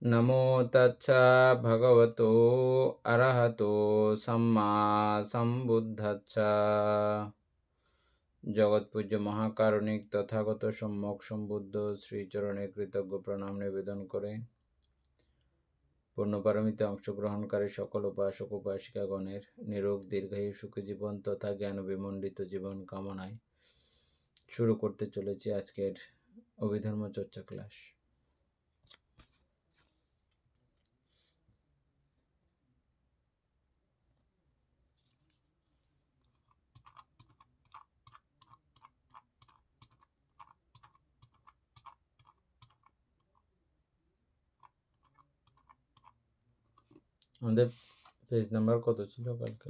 নমো তচ্ছা ভগবতো অরহতো সম্মা সম্বুদ্ধচ্ছা। জগৎপূজ্য মহাকারণিক তথাগত সম্যক সম্বুদ্ধ শ্রীচরণে কৃতজ্ঞ প্রণাম নিবেদন করে পূর্ণপারমিতে অংশগ্রহণকারী সকল উপাসক উপাসিকাগণের নিরোগ দীর্ঘায়ু সুখী জীবন তথা জ্ঞান বিমণ্ডিত জীবন কামনায় শুরু করতে চলেছি আজকের অভিধর্ম চর্চা ক্লাস। আমাদের পেজ নাম্বার কত ছিল কালকে?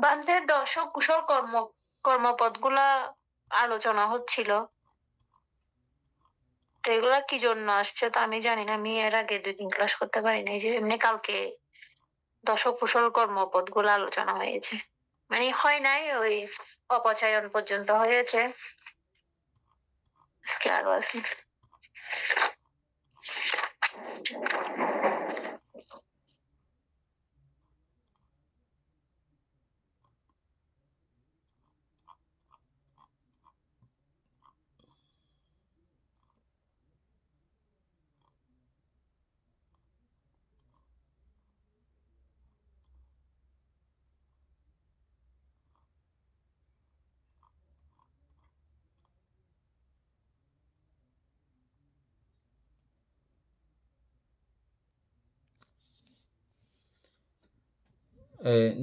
বান্ধের দর্শক কুশল কর্মপদগুলা আলোচনা হচ্ছিল। তো এগুলা কি জন্য আসছে তো আমি জানি না, আমি এর আগে 2 দিন ক্লাস করতে পারিনি, যে এমনি কালকে দর্শক কুশল কর্মপদগুলো আলোচনা হয়েছে, মানে হয় নাই, ওই অপচয়ন পর্যন্ত হয়েছে। আজকে আরো আছে।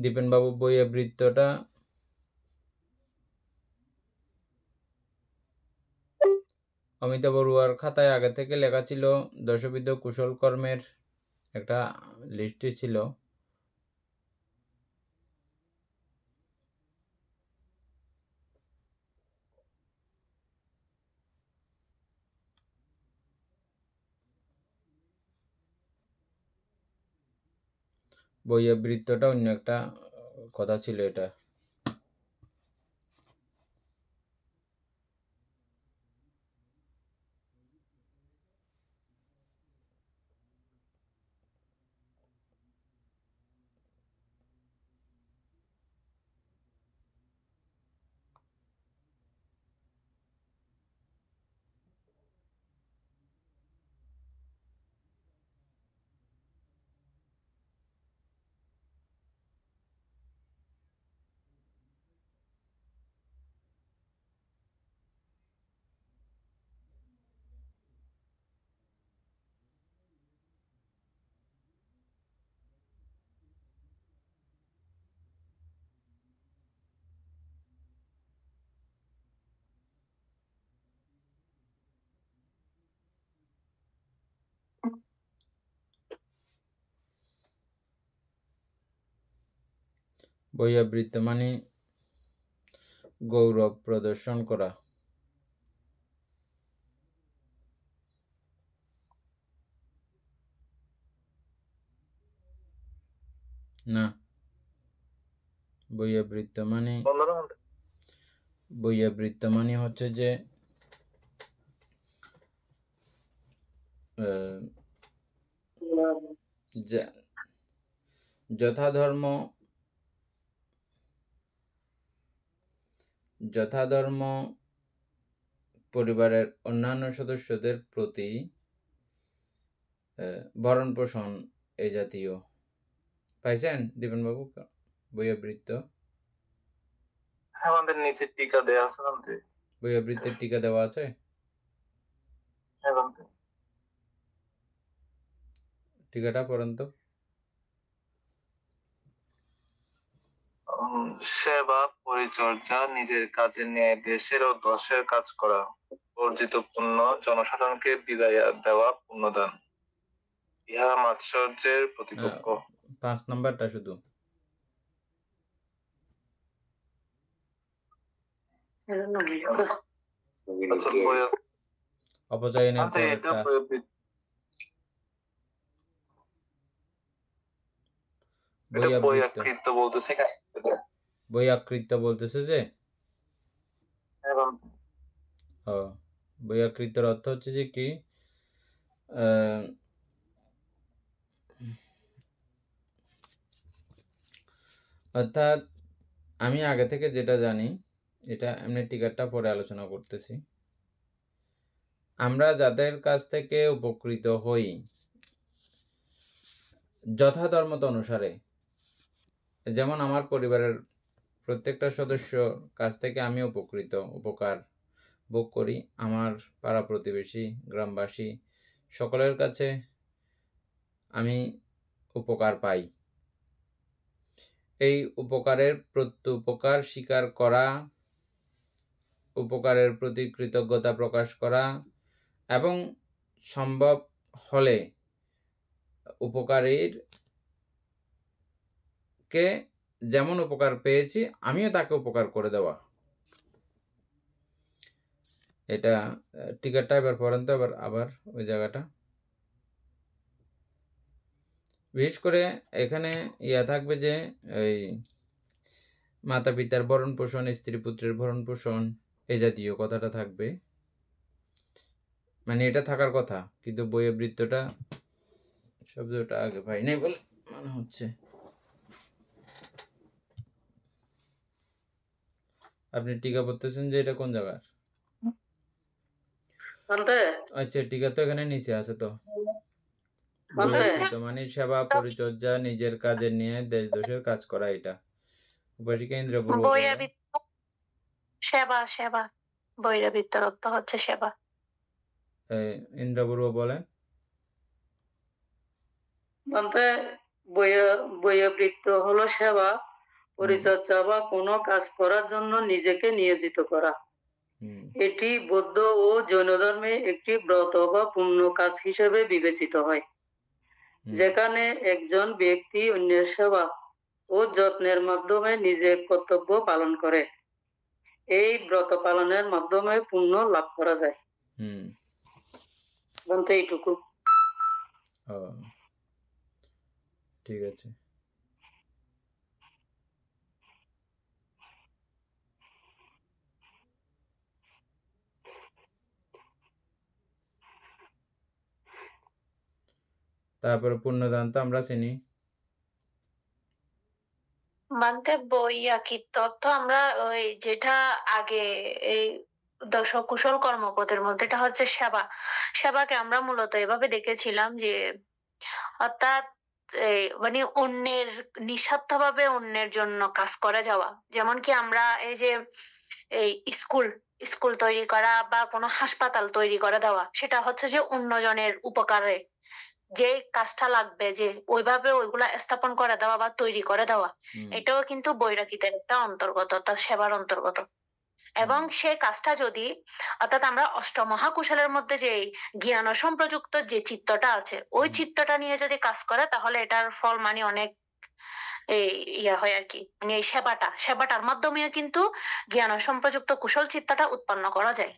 দীপেন বাবু বইয়ের বৃত্তটা অমিতা বড়ুয়ার খাতায় আগে থেকে লেখা ছিল, দশবিধ কুশল কর্মের একটা লিস্টই ছিল। বইয়ের বৃত্তটা অন্য একটা কথা ছিল এটা। বইয়ের বৃত্ত মানে গৌরব প্রদর্শন করা, না। বইয়ের বৃত্ত মানে হচ্ছে যে যথাধর্ম পরিবারের অন্যান্য সদস্যদের প্রতি ভরণ পোষণ, এই জাতীয়। পাইছেন দীপেন বাবু বইয়ের বৃত্ত? আমাদের নিচে টিকা দেওয়া আছে। বইয়ের বৃত্তের টিকা দেওয়া আছে। টিকাটা পড়েন তো। সেবা পরিচর্যা, নিজের কাজে ন্যায় দেশের ও দশের কাজ করা, অর্জিত পুণ্য জনসাধারণকে বিদায় দেওয়া পুণ্যদান, ইহা মাৎসর্যের প্রতিপক্ষ। 5 নাম্বারটা শুধু। অপচয়নের পরেরটা। বৈয়াকৃত্য বলতেছে। বৈয়াকৃত্য বলতেছে যে এবং ও বৈয়াকৃত্যর অর্থ হচ্ছে যে কি আহ, অর্থাৎ আমি আগে থেকে যেটা জানি, এটা এমনি টিকারটা পরে আলোচনা করতেছি। আমরা যাদের কাছ থেকে উপকৃত হই যথাধর্মত অনুসারে, যেমন আমার পরিবারের প্রত্যেকটা সদস্য কাছ থেকে আমি উপকার ভোগ করি, আমার পাড়া প্রতিবেশী, গ্রামবাসী সকলের কাছে আমি উপকার পাই। এই উপকারের প্রত্যুপকার স্বীকার করা, উপকারের প্রতি কৃতজ্ঞতা প্রকাশ করা এবং সম্ভব হলে উপকারীর কে যেমন উপকার পেয়েছি আমিও তাকে উপকার করে দেওয়া। এটা টিকারটা এবার পড়েন তো আবার ওই জায়গাটা। বিশেষ করে এখানে থাকবে যে এই মাতা পিতার ভরণ পোষণ, স্ত্রী পুত্রের ভরণ পোষণ, এই জাতীয় কথাটা থাকবে। মানে এটা থাকার কথা, কিন্তু বইয়ে বৃত্তটা শব্দটা আগে পাই নাই বলে মনে হচ্ছে। আপনি টিকা পড়তেছেন যে এটা কোন জায়গার? আচ্ছা, টিকা তো এখানে নিচে আছে তো। মানে সেবা পরিচর্যা, নিজের কাজের নিয়ে দেশ দোষের কাজ করা, এটা উপাসিকা ইন্দ্রপূর্ব বলে। বৈরাবৃত্ত সেবা, সেবা বৈরাবৃত্তর অর্থ হচ্ছে সেবা। ইন্দ্রপূর্ব বলেন। বলতে বৈয়াবৃত্ত হলো সেবা পরিচর্যা বা কোনো কাজ করার জন্য নিজেকে নিয়োজিত করা। এটি বৌদ্ধ ও জৈন ধর্মে একটি ব্রত বা পুণ্য কাজ হিসেবে বিবেচিত হয়, যেখানে একজন ব্যক্তি অন্যের সেবা ও যত্নের মাধ্যমে নিজের কর্তব্য পালন করে। এই ব্রত পালনের মাধ্যমে পুণ্য লাভ করা যায়। বলতে এইটুকু। ঠিক আছে। তারপরে পুণ্যদান তো আমরা চিনি। মানতে বৈয়াকৃত্য অর্থ আমরা ওই যেটা আগে এই দশ কুশল কর্মপদের মধ্যে এটা হচ্ছে সেবা। সেবাকে আমরা মূলত এভাবে দেখেছিলাম যে অর্থাৎ মানে অন্যের নিঃস্বার্থভাবে অন্যের জন্য কাজ করে যাওয়া। যেমন কি আমরা এই যে এই স্কুল স্কুল তৈরি করা বা কোনো হাসপাতাল তৈরি করে দেওয়া, সেটা হচ্ছে যে অন্যজনের উপকারে যে কাজটা লাগবে যে ওইভাবে ওইগুলা স্থাপন করে দেওয়া বা তৈরি করে দেওয়া, এটাও কিন্তু বৈরাগীদের একটা অন্তর্গত, তার সেবার অন্তর্গত। এবং সে কাজটা যদি অর্থাৎ আমরা অষ্টমহাকুশলের মধ্যে যে জ্ঞান সম্প্রযুক্ত যে চিত্তটা আছে, ওই চিত্তটা নিয়ে যদি কাজ করে তাহলে এটার ফল মানে অনেক এই ইয়া হয় আর কি। মানে এই সেবাটার মাধ্যমেও কিন্তু জ্ঞান সম্প্রযুক্ত কুশল চিত্তটা উৎপন্ন করা যায়।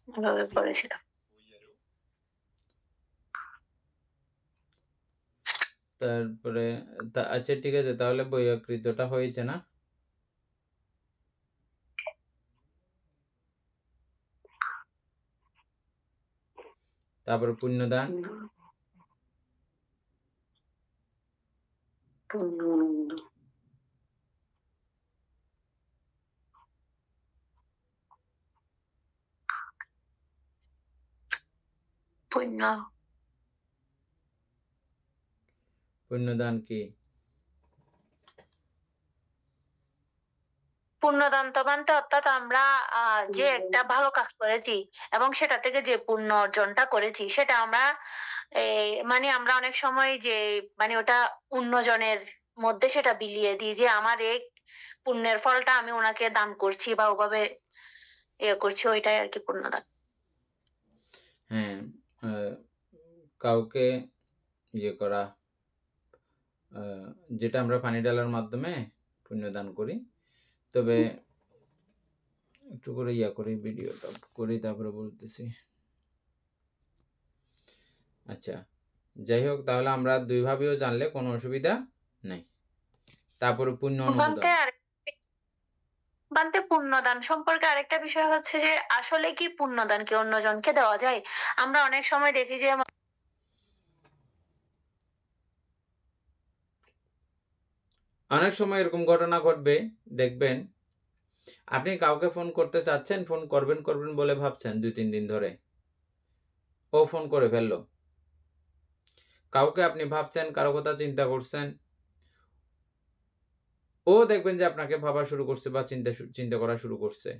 এভাবে বলেছিলাম। তারপরে আচ্ছা ঠিক আছে, তাহলে বৈয়াকৃতটা হয়েছে না? তারপরে পুণ্যদান। পুণ্যদান কি? পুণ্যদান তো মানতে অর্থাৎ আমরা যে একটা ভালো কাজ করেছি এবং সেটা থেকে যে পুণ্য অর্জনটা করেছি সেটা আমরা মানে আমরা অনেক সময় যে মানে ওটা অন্যজনের মধ্যে সেটা বিলিয়ে দিই যে আমার এই পুণ্যের ফলটা আমি ওনাকে দান করছি বা ওভাবে করছি, ওইটাই আর কি পুণ্যদান। হ্যাঁ, কাউকে করা, যেটা আমরা পানি ঢালার মাধ্যমে পুণ্যদান করি। তবে একটু করে করি, ভিডিওটা করি তারপরে বলতেছি। আচ্ছা, যাই হোক, তাহলে আমরা দুইভাবেও জানলে কোনো অসুবিধা নেই। তারপরে পুণ্য বান্তে অনুমোদন। আর বান্তে পুণ্যদান সম্পর্কে আরেকটা বিষয় হচ্ছে যে আসলে কি পুণ্যদান কি অন্যজনকে দেওয়া যায়? আমরা অনেক সময় দেখি যে অনেক সময় এরকম ঘটনা ঘটবে, দেখবেন আপনি কাউকে ফোন করতে চাচ্ছেন, ফোন করবেন করবেন বলে ভাবছেন 2-3 দিন ধরে, ও ফোন করে ফেললো। কাউকে আপনি ভাবছেন, কারো কথা চিন্তা করছেন, ও দেখবেন যে আপনাকে ভাবা শুরু করছে বা চিন্তা করা শুরু করছে।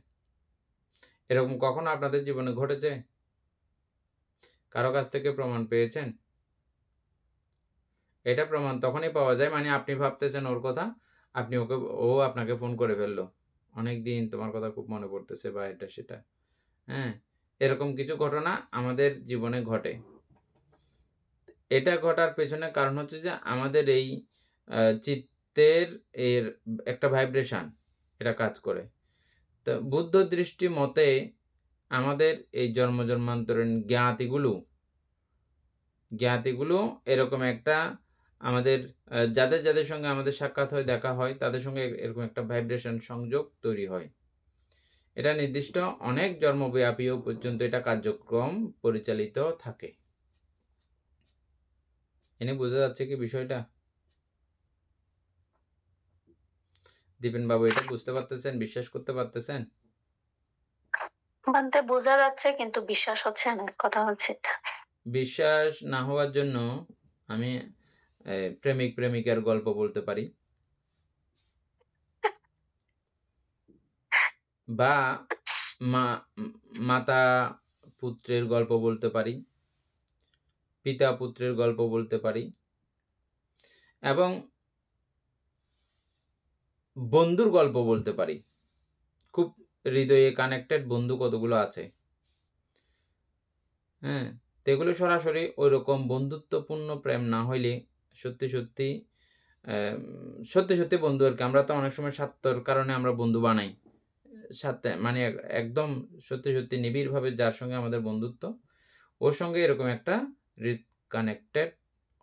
এরকম কখনো আপনাদের জীবনে ঘটেছে? কারো কাছ থেকে প্রমাণ পেয়েছেন? এটা প্রমাণ তখনই পাওয়া যায় মানে আপনি ভাবতেছেন ওর কথা, ও আপনাকে ফোন করে ফেললো, অনেকদিন তোমার কথা খুব মনে পড়তেছে বা এটা সেটা। হ্যাঁ, এরকম কিছু ঘটনা আমাদের জীবনে ঘটে। এটা ঘটার পেছনে কারণ হচ্ছে যে আমাদের এই চিত্তের এর একটা ভাইব্রেশন এটা কাজ করে। তো বুদ্ধ দৃষ্টি মতে আমাদের এই জন্ম জন্মান্তরের জ্ঞাতিগুলো এরকম একটা আমাদের যাদের সঙ্গে আমাদের সাক্ষাৎ হয়, দেখা হয়, তাদের সঙ্গে এরকম একটা ভাইব্রেশন সংযোগ তৈরি হয়। এটা নির্দিষ্ট অনেক জন্মব্যাপীও পর্যন্ত এটা কার্যক্রম পরিচালিত থাকে। এনে বোঝা যাচ্ছে কি বিষয়টা? দীপেন বাবু, এটা বুঝতে পারতেছেন, বিশ্বাস করতে পারতেছেন? বান্তে বোঝা যাচ্ছে কিন্তু বিশ্বাস হচ্ছে না, কথা হচ্ছে এটা। বিশ্বাস না হওয়ার জন্য আমি প্রেমিক প্রেমিকার গল্প বলতে পারি, বা মাতা পুত্রের গল্প বলতে পারি, পিতা পুত্রের গল্প বলতে পারি, এবং বন্ধুর গল্প বলতে পারি। খুব হৃদয়ে কানেক্টেড বন্ধু কতগুলো আছে, হ্যাঁ, তো এগুলো সরাসরি ওই রকম বন্ধুত্বপূর্ণ প্রেম না হইলে সত্যি সত্যি বন্ধু আর কি। আমরা তো অনেক সময় স্বার্থের কারণে আমরা বন্ধু বানাই, সাথে মানে একদম সত্যি নিবিড় ভাবে যার সঙ্গে আমাদের বন্ধুত্ব, ওর সঙ্গে এরকম একটা কানেক্টেড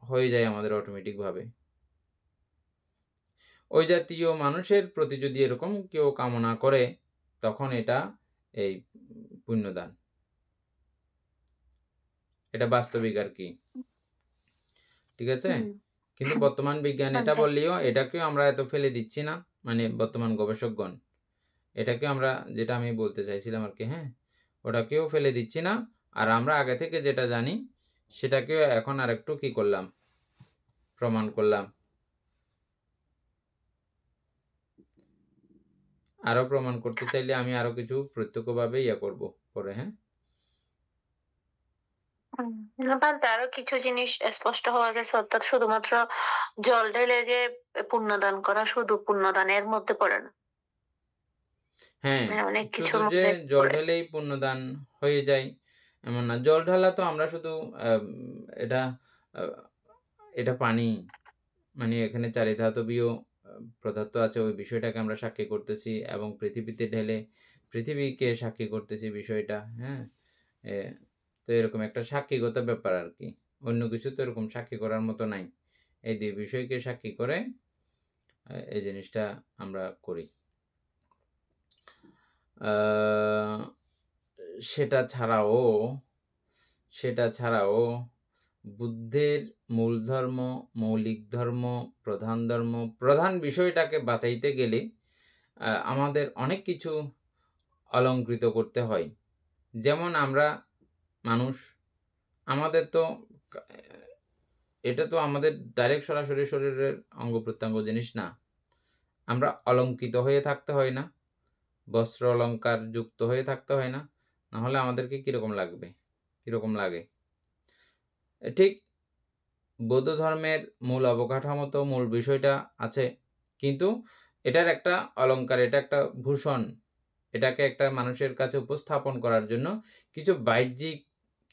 হয়ে যায় আমাদের অটোমেটিক ভাবে। ওই জাতীয় মানুষের প্রতি যদি এরকম কেউ কামনা করে, তখন এটা এই পুণ্যদান, এটা বাস্তবিক আর কি। ঠিক আছে? কিন্তু বর্তমান বিজ্ঞান এটা বললেও এটাকেও আমরা এত ফেলে দিচ্ছি না, মানে বর্তমান গবেষকগণ এটাকে আমরা, যেটা আমি বলতে চাইছিলাম আর কি, হ্যাঁ, ওটাকেও ফেলে দিচ্ছি না। আর আমরা আগে থেকে যেটা জানি সেটাকেও এখন আর একটু কি করলাম, প্রমাণ করলাম। আরো প্রমাণ করতে চাইলে আমি আরো কিছু প্রত্যক্ষভাবে করব পরে। হ্যাঁ, বান্তে আরো কিছু জিনিস স্পষ্ট হওয়া গেছে, অর্থাৎ শুধুমাত্র জল ঢেলে যে পুণ্যদান করা শুধু পুণ্যদানের মধ্যে পড়ে না, হ্যাঁ, অনেক শুধু কিছুর যে মধ্যে জল পড়ে। ঢেলেই পুণ্যদান হয়ে যায় এমন না। জল ঢালা তো আমরা শুধু এটা এটা পানি, মানে এখানে চারিধাতবীয় পদার্থ আছে, ওই বিষয়টাকে আমরা সাক্ষী করতেছি, এবং পৃথিবীতে ঢেলে পৃথিবীকে সাক্ষী করতেছি বিষয়টা। হ্যাঁ, তো এরকম একটা সাক্ষীগত ব্যাপার আর কি, অন্য কিছু তো এরকম সাক্ষী করার মতো নাই। এই দুই বিষয়কে সাক্ষী করে এই জিনিসটা আমরা করি। সেটা ছাড়াও বুদ্ধের মূল ধর্ম, মৌলিক ধর্ম, প্রধান বিষয়টাকে বাঁচাইতে গেলে আমাদের অনেক কিছু অলঙ্কৃত করতে হয়। যেমন আমরা মানুষ, আমাদের তো এটা তো আমাদের ডাইরেক্ট সরাসরি শরীরের অঙ্গ প্রত্যঙ্গ জিনিস না। আমরা অলঙ্কৃত হয়ে থাকতে হয় না, বস্ত্র অলঙ্কার যুক্ত হয়ে থাকতে হয় না, না হলে আমাদেরকে কিরকম লাগে। ঠিক বৌদ্ধ ধর্মের মূল অবকাঠামো, মূল বিষয়টা আছে, কিন্তু এটার একটা অলঙ্কার, এটা একটা ভূষণ, এটাকে একটা মানুষের কাছে উপস্থাপন করার জন্য কিছু বাহ্যিক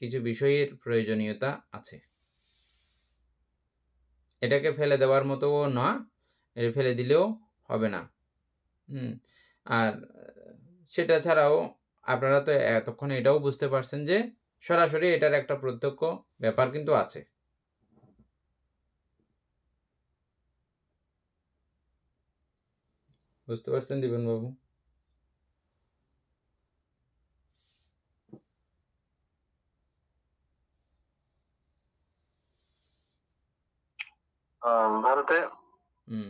কিছু বিষয়ের প্রয়োজনীয়তা আছে। এটাকে ফেলে দেওয়ার মতো না, এটা ফেলে দিলেও হবে না। আর সেটা ছাড়াও আপনারা তো এতক্ষণ এটাও বুঝতে পারছেন যে সরাসরি এটার একটা প্রত্যক্ষ ব্যাপার কিন্তু আছে। বুঝতে পারছেন দীপন বাবু? ভারতে হুম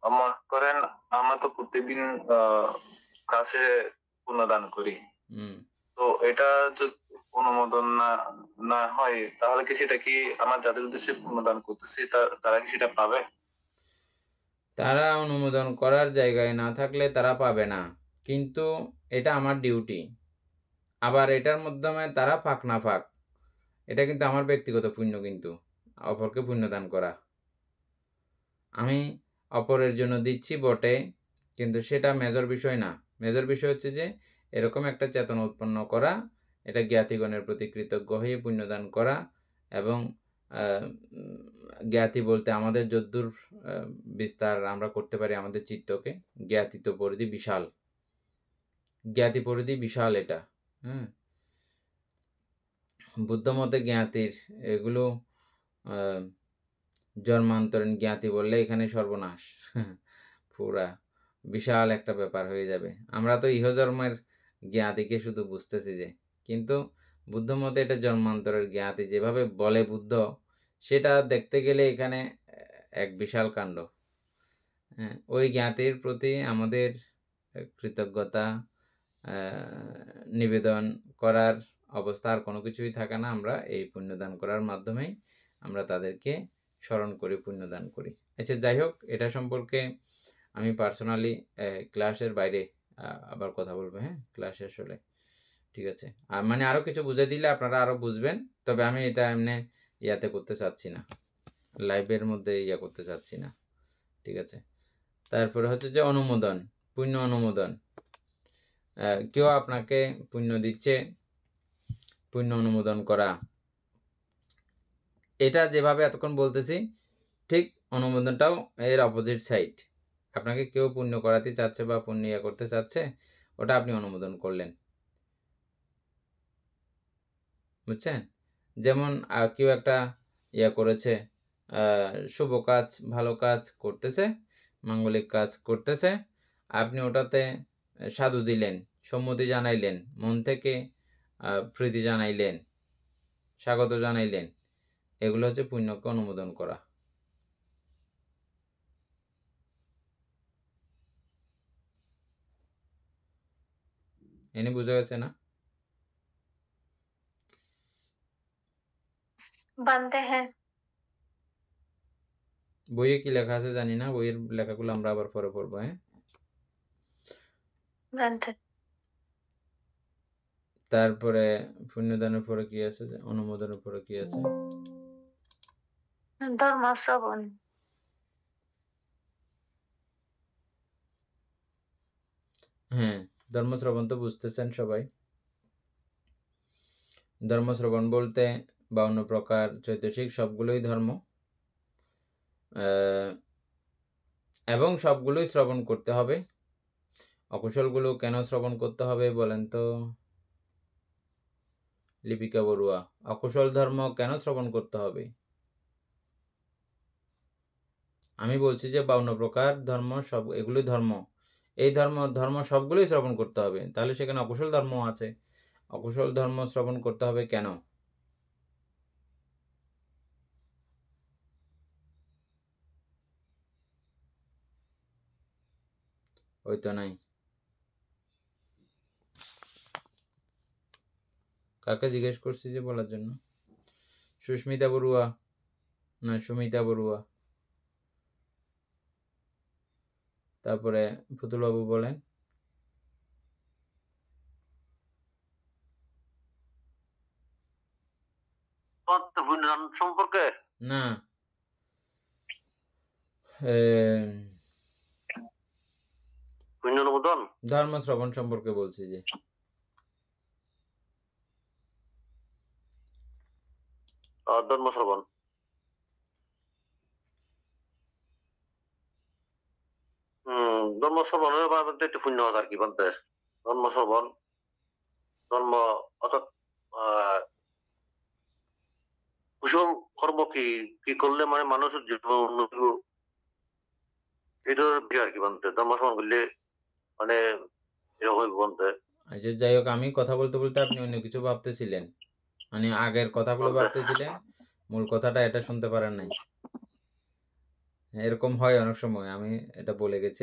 মনে করেন আমরা তো প্রত্যেকদিন ক্লাসে পুণ্যদান করি, হুম তো এটা যদি অনুমোদন না না হয় তাহলে কি সেটা কি আমার যাদের উদ্দেশ্যে পুণ্যদান করতেছি তারা কি সেটা পাবে? তারা অনুমোদন করার জায়গায় না থাকলে তারা পাবে না, কিন্তু এটা আমার ডিউটি। আবার এটার মাধ্যমে তারা পাক না পাক, এটা কিন্তু আমার ব্যক্তিগত পুণ্য, কিন্তু অপরকে পুণ্যদান করা আমি অপরের জন্য দিচ্ছি বটে, কিন্তু সেটা মেজর বিষয় না। মেজর বিষয় হচ্ছে যে এরকম একটা চেতনা উৎপন্ন করা, এটা জ্ঞাতিগণের প্রতি কৃতজ্ঞ হয়ে পুণ্যদান করা। এবং জ্ঞাতি বলতে আমাদের যদ্দূর বিস্তার আমরা করতে পারি আমাদের চিত্তকে, জ্ঞাতি তো পরিধি বিশাল, জ্ঞাতি পরিধি বিশাল এটা। হ্যাঁ, বুদ্ধমতে জ্ঞাতির এগুলো জন্মান্তরীণ জ্ঞাতি বললে এখানে সর্বনাশ, পুরা বিশাল একটা ব্যাপার হয়ে যাবে। আমরা তো ইহজন্মের জ্ঞাতিকে শুধু বুঝতেছি যে, কিন্তু বুদ্ধমতে এটা জন্মান্তরের জ্ঞাতি যেভাবে বলে বুদ্ধ, সেটা দেখতে গেলে এখানে এক বিশাল কাণ্ড। হ্যাঁ, ওই জ্ঞাতির প্রতি আমাদের কৃতজ্ঞতা নিবেদন করার অবস্থা আর কোনো কিছুই থাকে না। আমরা এই পুণ্যদান করার মাধ্যমেই আমরা তাদেরকে স্মরণ করি, পুণ্যদান করি। আচ্ছা, যাই হোক, এটা সম্পর্কে আমি পার্সোনালি ক্লাসের বাইরে আবার কথা বলবো। হ্যাঁ, ক্লাস শেষ হলে, ঠিক আছে? মানে আরও কিছু বুঝে দিলে আপনারা আরও বুঝবেন, তবে আমি এটা এমনি ইয়াতে করতে চাচ্ছি না, লাইভের মধ্যে ইয়া করতে চাচ্ছি না, ঠিক আছে? তারপরে হচ্ছে যে অনুমোদন, পুণ্য অনুমোদন। কেউ আপনাকে পুণ্য দিচ্ছে, পুণ্য অনুমোদন করা, এটা যেভাবে এতক্ষণ বলতেছি, ঠিক অনুমোদনটাও এর অপোজিট সাইড। আপনাকে কেউ পুণ্য করাতে চাচ্ছে বা পুণ্য ইয়া করতে চাচ্ছে, ওটা আপনি অনুমোদন করলেন, বুঝছেন? যেমন কেউ একটা ইয়া করেছে, শুভ কাজ, ভালো কাজ করতেছে, মাঙ্গলিক কাজ করতেছে, আপনি ওটাতে সাধু দিলেন, সম্মতি জানাইলেন, মন থেকে প্রীতি জানাইলেন, স্বাগত জানাইলেন, এগুলো হচ্ছে পুণ্যকে অনুমোদন করা। এনে বোঝা গেছে না? বানতে হ্যাঁ। বইয়ে কি লেখা আছে জানি না, বইয়ের লেখাগুলো আমরা আবার পরে পড়বো। হ্যাঁ, বানতে তারপরে পুণ্যদানের পরে কি আছে, অনুমোদনের পরে কি আছে? ধর্ম শ্রবণ। হ্যাঁ, ধর্মশ্রবণ তো বুঝতেছেন সবাই। ধর্মশ্রবণ বলতে 52 প্রকার চৈতসিক সবগুলোই ধর্ম, এবং সবগুলোই শ্রবণ করতে হবে। অকুশলগুলো কেন শ্রবণ করতে হবে বলেন তো লিপিকা বড়ুয়া? অকুশল ধর্ম কেন শ্রবণ করতে হবে? আমি বলছি যে 52 প্রকার ধর্ম, সব এগুলোই ধর্ম। এই ধর্ম সবগুলোই শ্রবণ করতে হবে, তাহলে সেখানে অকুশল ধর্ম আছে। অকুশল ধর্ম শ্রবণ করতে হবে কেন? ওই তো নাই। কাকে জিজ্ঞেস করছি যে বলার জন্য? সুস্মিতা বড়ুয়া না সুমিতা বড়ুয়া? তারপরে পুতুল বাবু বলেন। সম্পর্কে না, পুণ্য অনুমোদন ধর্ম শ্রবণ সম্পর্কে বলছি যে। ধর্ম শ্রবণ, ধর্ম শ্রবণের ব্যাপারে একটু পুণ্য আছে আর কি বলতে। ধর্ম শ্রবণ, ধর্ম অর্থাৎ কুশল কর্ম কি কি করলে মানে মানুষের জীবন উন্নতি এটার বিষয় আর কি বলতে ধর্ম সমান করলে মানে এরকম বলতে আচ্ছা যাই হোক, আমি কথা বলতে বলতে আপনি অন্য কিছু ভাবতেছিলেন, মানে আগের কথাগুলো বলতে ভাবতেছিলেন, মূল কথাটা এটা শুনতে পারেন নাই। এরকম হয় অনেক সময়, আমি এটা বলে গেছি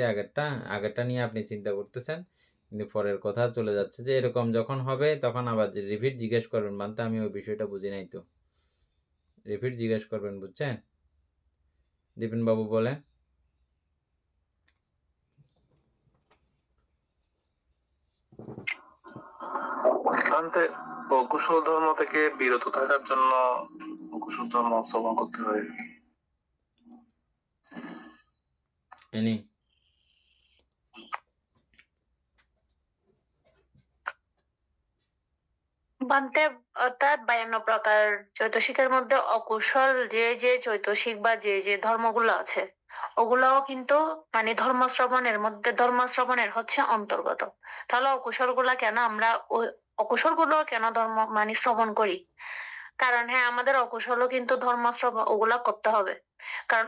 আগেরটা নিয়ে আপনি চিন্তা করতেছেন, কিন্তু পরের কথা চলে যাচ্ছে যে এরকম যখন হবে তখন আবার যে রিপিট জিজ্ঞেস করবেন, মানতে আমি ওই বিষয়টা বুঝি নাই তো, রিপিট জিজ্ঞেস করবেন, বুঝছেন? দীপেন বাবু বলেন। তান্তে অকুশল ধর্ম থেকে বিরত থাকার জন্য কুশল ধর্ম অবলম্বন করতে হয়। এনি বান্তে অর্থাৎ 52 প্রকার চৈতসিকের মধ্যে অকুশল যে চৈতসিক বা যে ধর্মগুলো আছে, ওগুলাও কিন্তু মানে ধর্মশ্রবণের মধ্যে, ধর্মশ্রবণের হচ্ছে অন্তর্গত। তাহলে অকুশল গুলা কেন আমরা অকুশল গুলো কেন ধর্ম মানে শ্রবণ করি? কারণ হ্যাঁ, আমাদের অকুশলও কিন্তু ধর্ম শ্রবণ ওগুলা করতে হবে। কারণ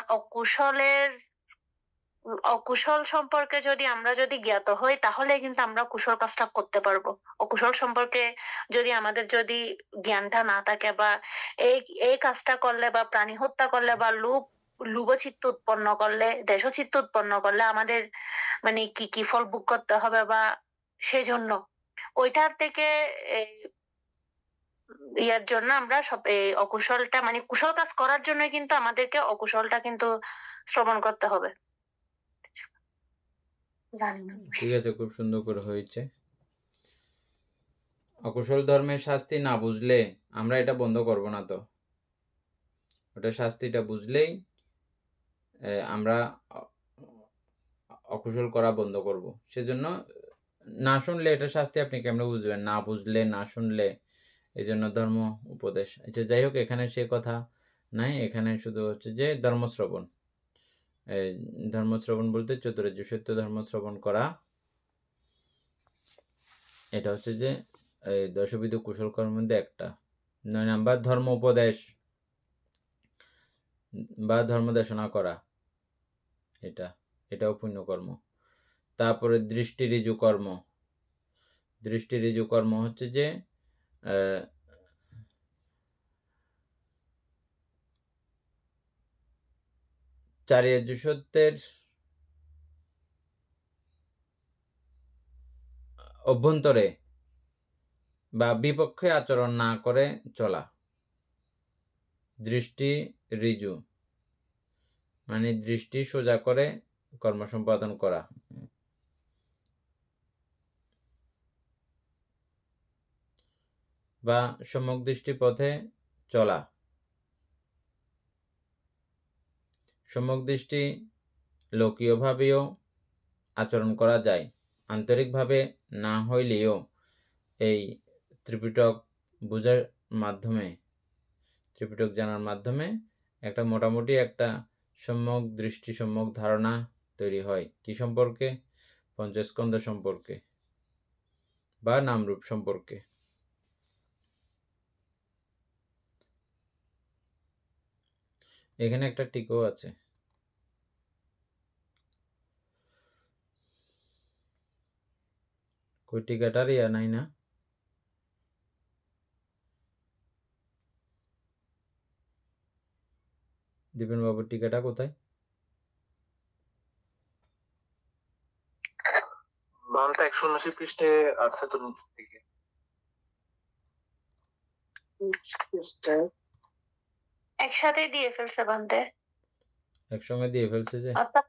অকুশল সম্পর্কে আমরা যদি জ্ঞাত হই, তাহলে কিন্তু আমরা কুশল কাজটা করতে পারবো। অকুশল সম্পর্কে আমাদের যদি জ্ঞানটা না থাকে, বা এই এই কাজটা করলে বা প্রাণী হত্যা করলে বা লুভচিত্ত উৎপন্ন করলে, দেশচিত্ত উৎপন্ন করলে আমাদের মানে কি কি ফল ভোগ করতে হবে, বা সেজন্য ওইটার থেকে এই ইয়ার জন্য আমরা সব এই অকুশলটা মানে কুশল কাজ করার জন্য কিন্তু আমাদেরকে অকুশলটা কিন্তু শ্রবণ করতে হবে। জানি না। ঠিক আছে, খুব সুন্দর করে হয়েছে। অকুশল ধর্মের শাস্তি না বুঝলে আমরা এটা বন্ধ করব না তো, ওটা শাস্তিটা বুঝলেই আমরা অকুশল করা বন্ধ করব। সেজন্য না শুনলে এটা শাস্তি আপনি কেমনে বুঝবেন? না বুঝলে, না শুনলে, এই জন্য ধর্ম উপদেশ। আচ্ছা যাই হোক, এখানে সে কথা নাই, এখানে শুধু হচ্ছে যে ধর্মশ্রবণ। ধর্মশ্রবণ বলতে চতুরার্য সত্য ধর্মশ্রবণ করা, এটা হচ্ছে যে দশবিধ কুশল কর্মের মধ্যে একটা। 9 নাম্বার ধর্ম উপদেশ বা ধর্ম দেশনা করা, এটাও পুণ্যকর্ম। তারপরে দৃষ্টি ঋজু কর্ম। দৃষ্টি ঋজু কর্ম হচ্ছে যে চারিয়ার্য সত্যের অভ্যন্তরে বা বিপক্ষে আচরণ না করে চলা। দৃষ্টি ঋজু মানে দৃষ্টি সোজা করে কর্ম সম্পাদন করা। বা সম্যক দৃষ্টি পথে চলা। সম্যক দৃষ্টি লোকীয়ভাবেও আচরণ করা যায়, আন্তরিকভাবে না হইলেও এই ত্রিপিটক বোঝার মাধ্যমে, ত্রিপিটক জানার মাধ্যমে একটা মোটামুটি একটা সম্যক দৃষ্টি, সম্যক ধারণা তৈরি হয়। কি সম্পর্কে? পঞ্চস্কন্ধ সম্পর্কে বা নামরূপ সম্পর্কে। এখানে একটা টিকও আছে। কই টিকাটার ইয়া নাই না? দীপেন বাবুর টিকাটা কোথায়? বাংলাতে 179 পৃষ্ঠে আছে তো, নিচ থেকে। একসাথে দিয়ে ফেলছে বান্তে, একসঙ্গে দিয়ে ফেলছে যে। অর্থাৎ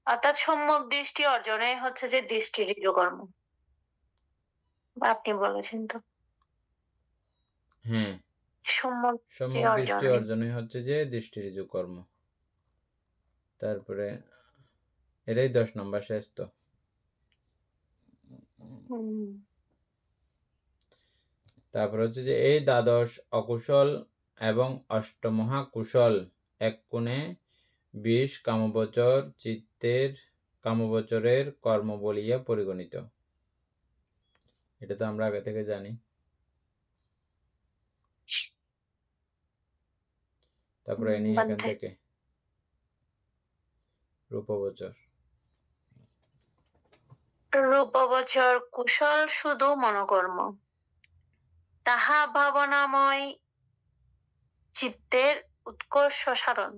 অর্থাৎ সম্যক দৃষ্টি অর্জনে হচ্ছে যে দৃষ্টি ঋজু কর্ম, বা আপনি বলেছেন তো হ্যাঁ, সম্যক সম্যক দৃষ্টি অর্জনে। অর্জনে হচ্ছে যে দৃষ্টি ঋজু কর্ম। তারপরে এটাই 10 নম্বর শেষ তো। তারপর হচ্ছে যে এই দ্বাদশ অকুশল এবং অষ্টমহাকুশল এক কোণে 20 কামবচর চিত্তের কামবচরের কর্ম বলিয়া পরিগণিত। এটা তো আমরা আগে থেকে জানি। তারপরে এখান বান্তে থেকে রূপবচর। রূপবচর কুশল শুধু মনোকর্ম, তাহা ভাবনাময় চিত্তের উৎকর্ষ সাধন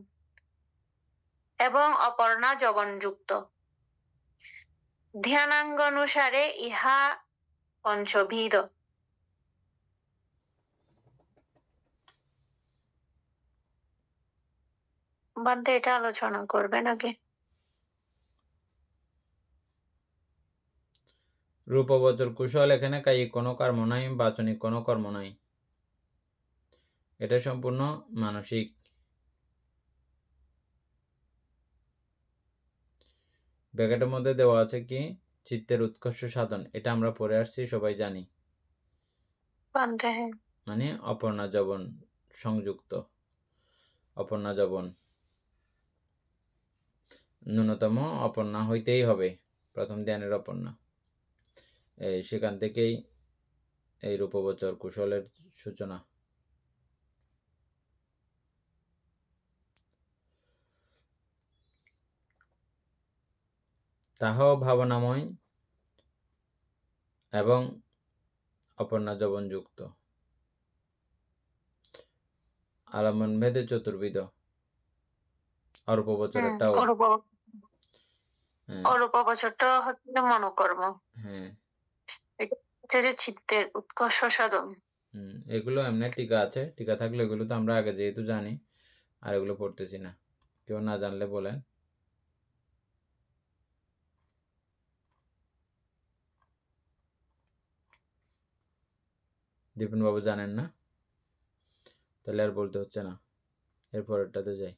এবং অপর্ণা যবনযুক্ত। ধ্যানাঙ্গানুসারে ইহা পঞ্চবিধ। বাদে এটা আলোচনা করবে নাকি? রূপবচর কুশল, এখানে কায়িক কোনো কর্ম নাই, বাচনিক কোনো কর্ম নাই, এটা সম্পূর্ণ মানসিক। ব্যাকেটের মধ্যে দেওয়া আছে কি চিত্তের উৎকর্ষ সাধন, এটা আমরা পড়ে আসছি, সবাই জানি। মানে অপর্ণা যবন সংযুক্ত, অপর্ণা যবন ন্যূনতম অপর্ণা হইতেই হবে, প্রথম ধ্যানের অপর্ণা। সেখান থেকেই এই রূপবচর কুশলের সূচনা। তাহাও ভাবনাময় এবং অপর্ণা যবনযুক্ত। আলম্বন ভেদে চতুর্বিধ। অরূপবচরেরটাও। অরূপবচরটা হচ্ছে মনোকর্ম। হ্যাঁ, এটা হচ্ছে যে চিত্তের উৎকর্ষ সাধন। এগুলো এমনি টিকা আছে, টিকা থাকলে এগুলো তো আমরা আগে যেহেতু জানি, আর এগুলো পড়তেছি না, কেউ না জানলে বলেন। দীপন বাবু জানেন না? তাহলে আর বলতে হচ্ছে না, এরপরেরটাতে যাই।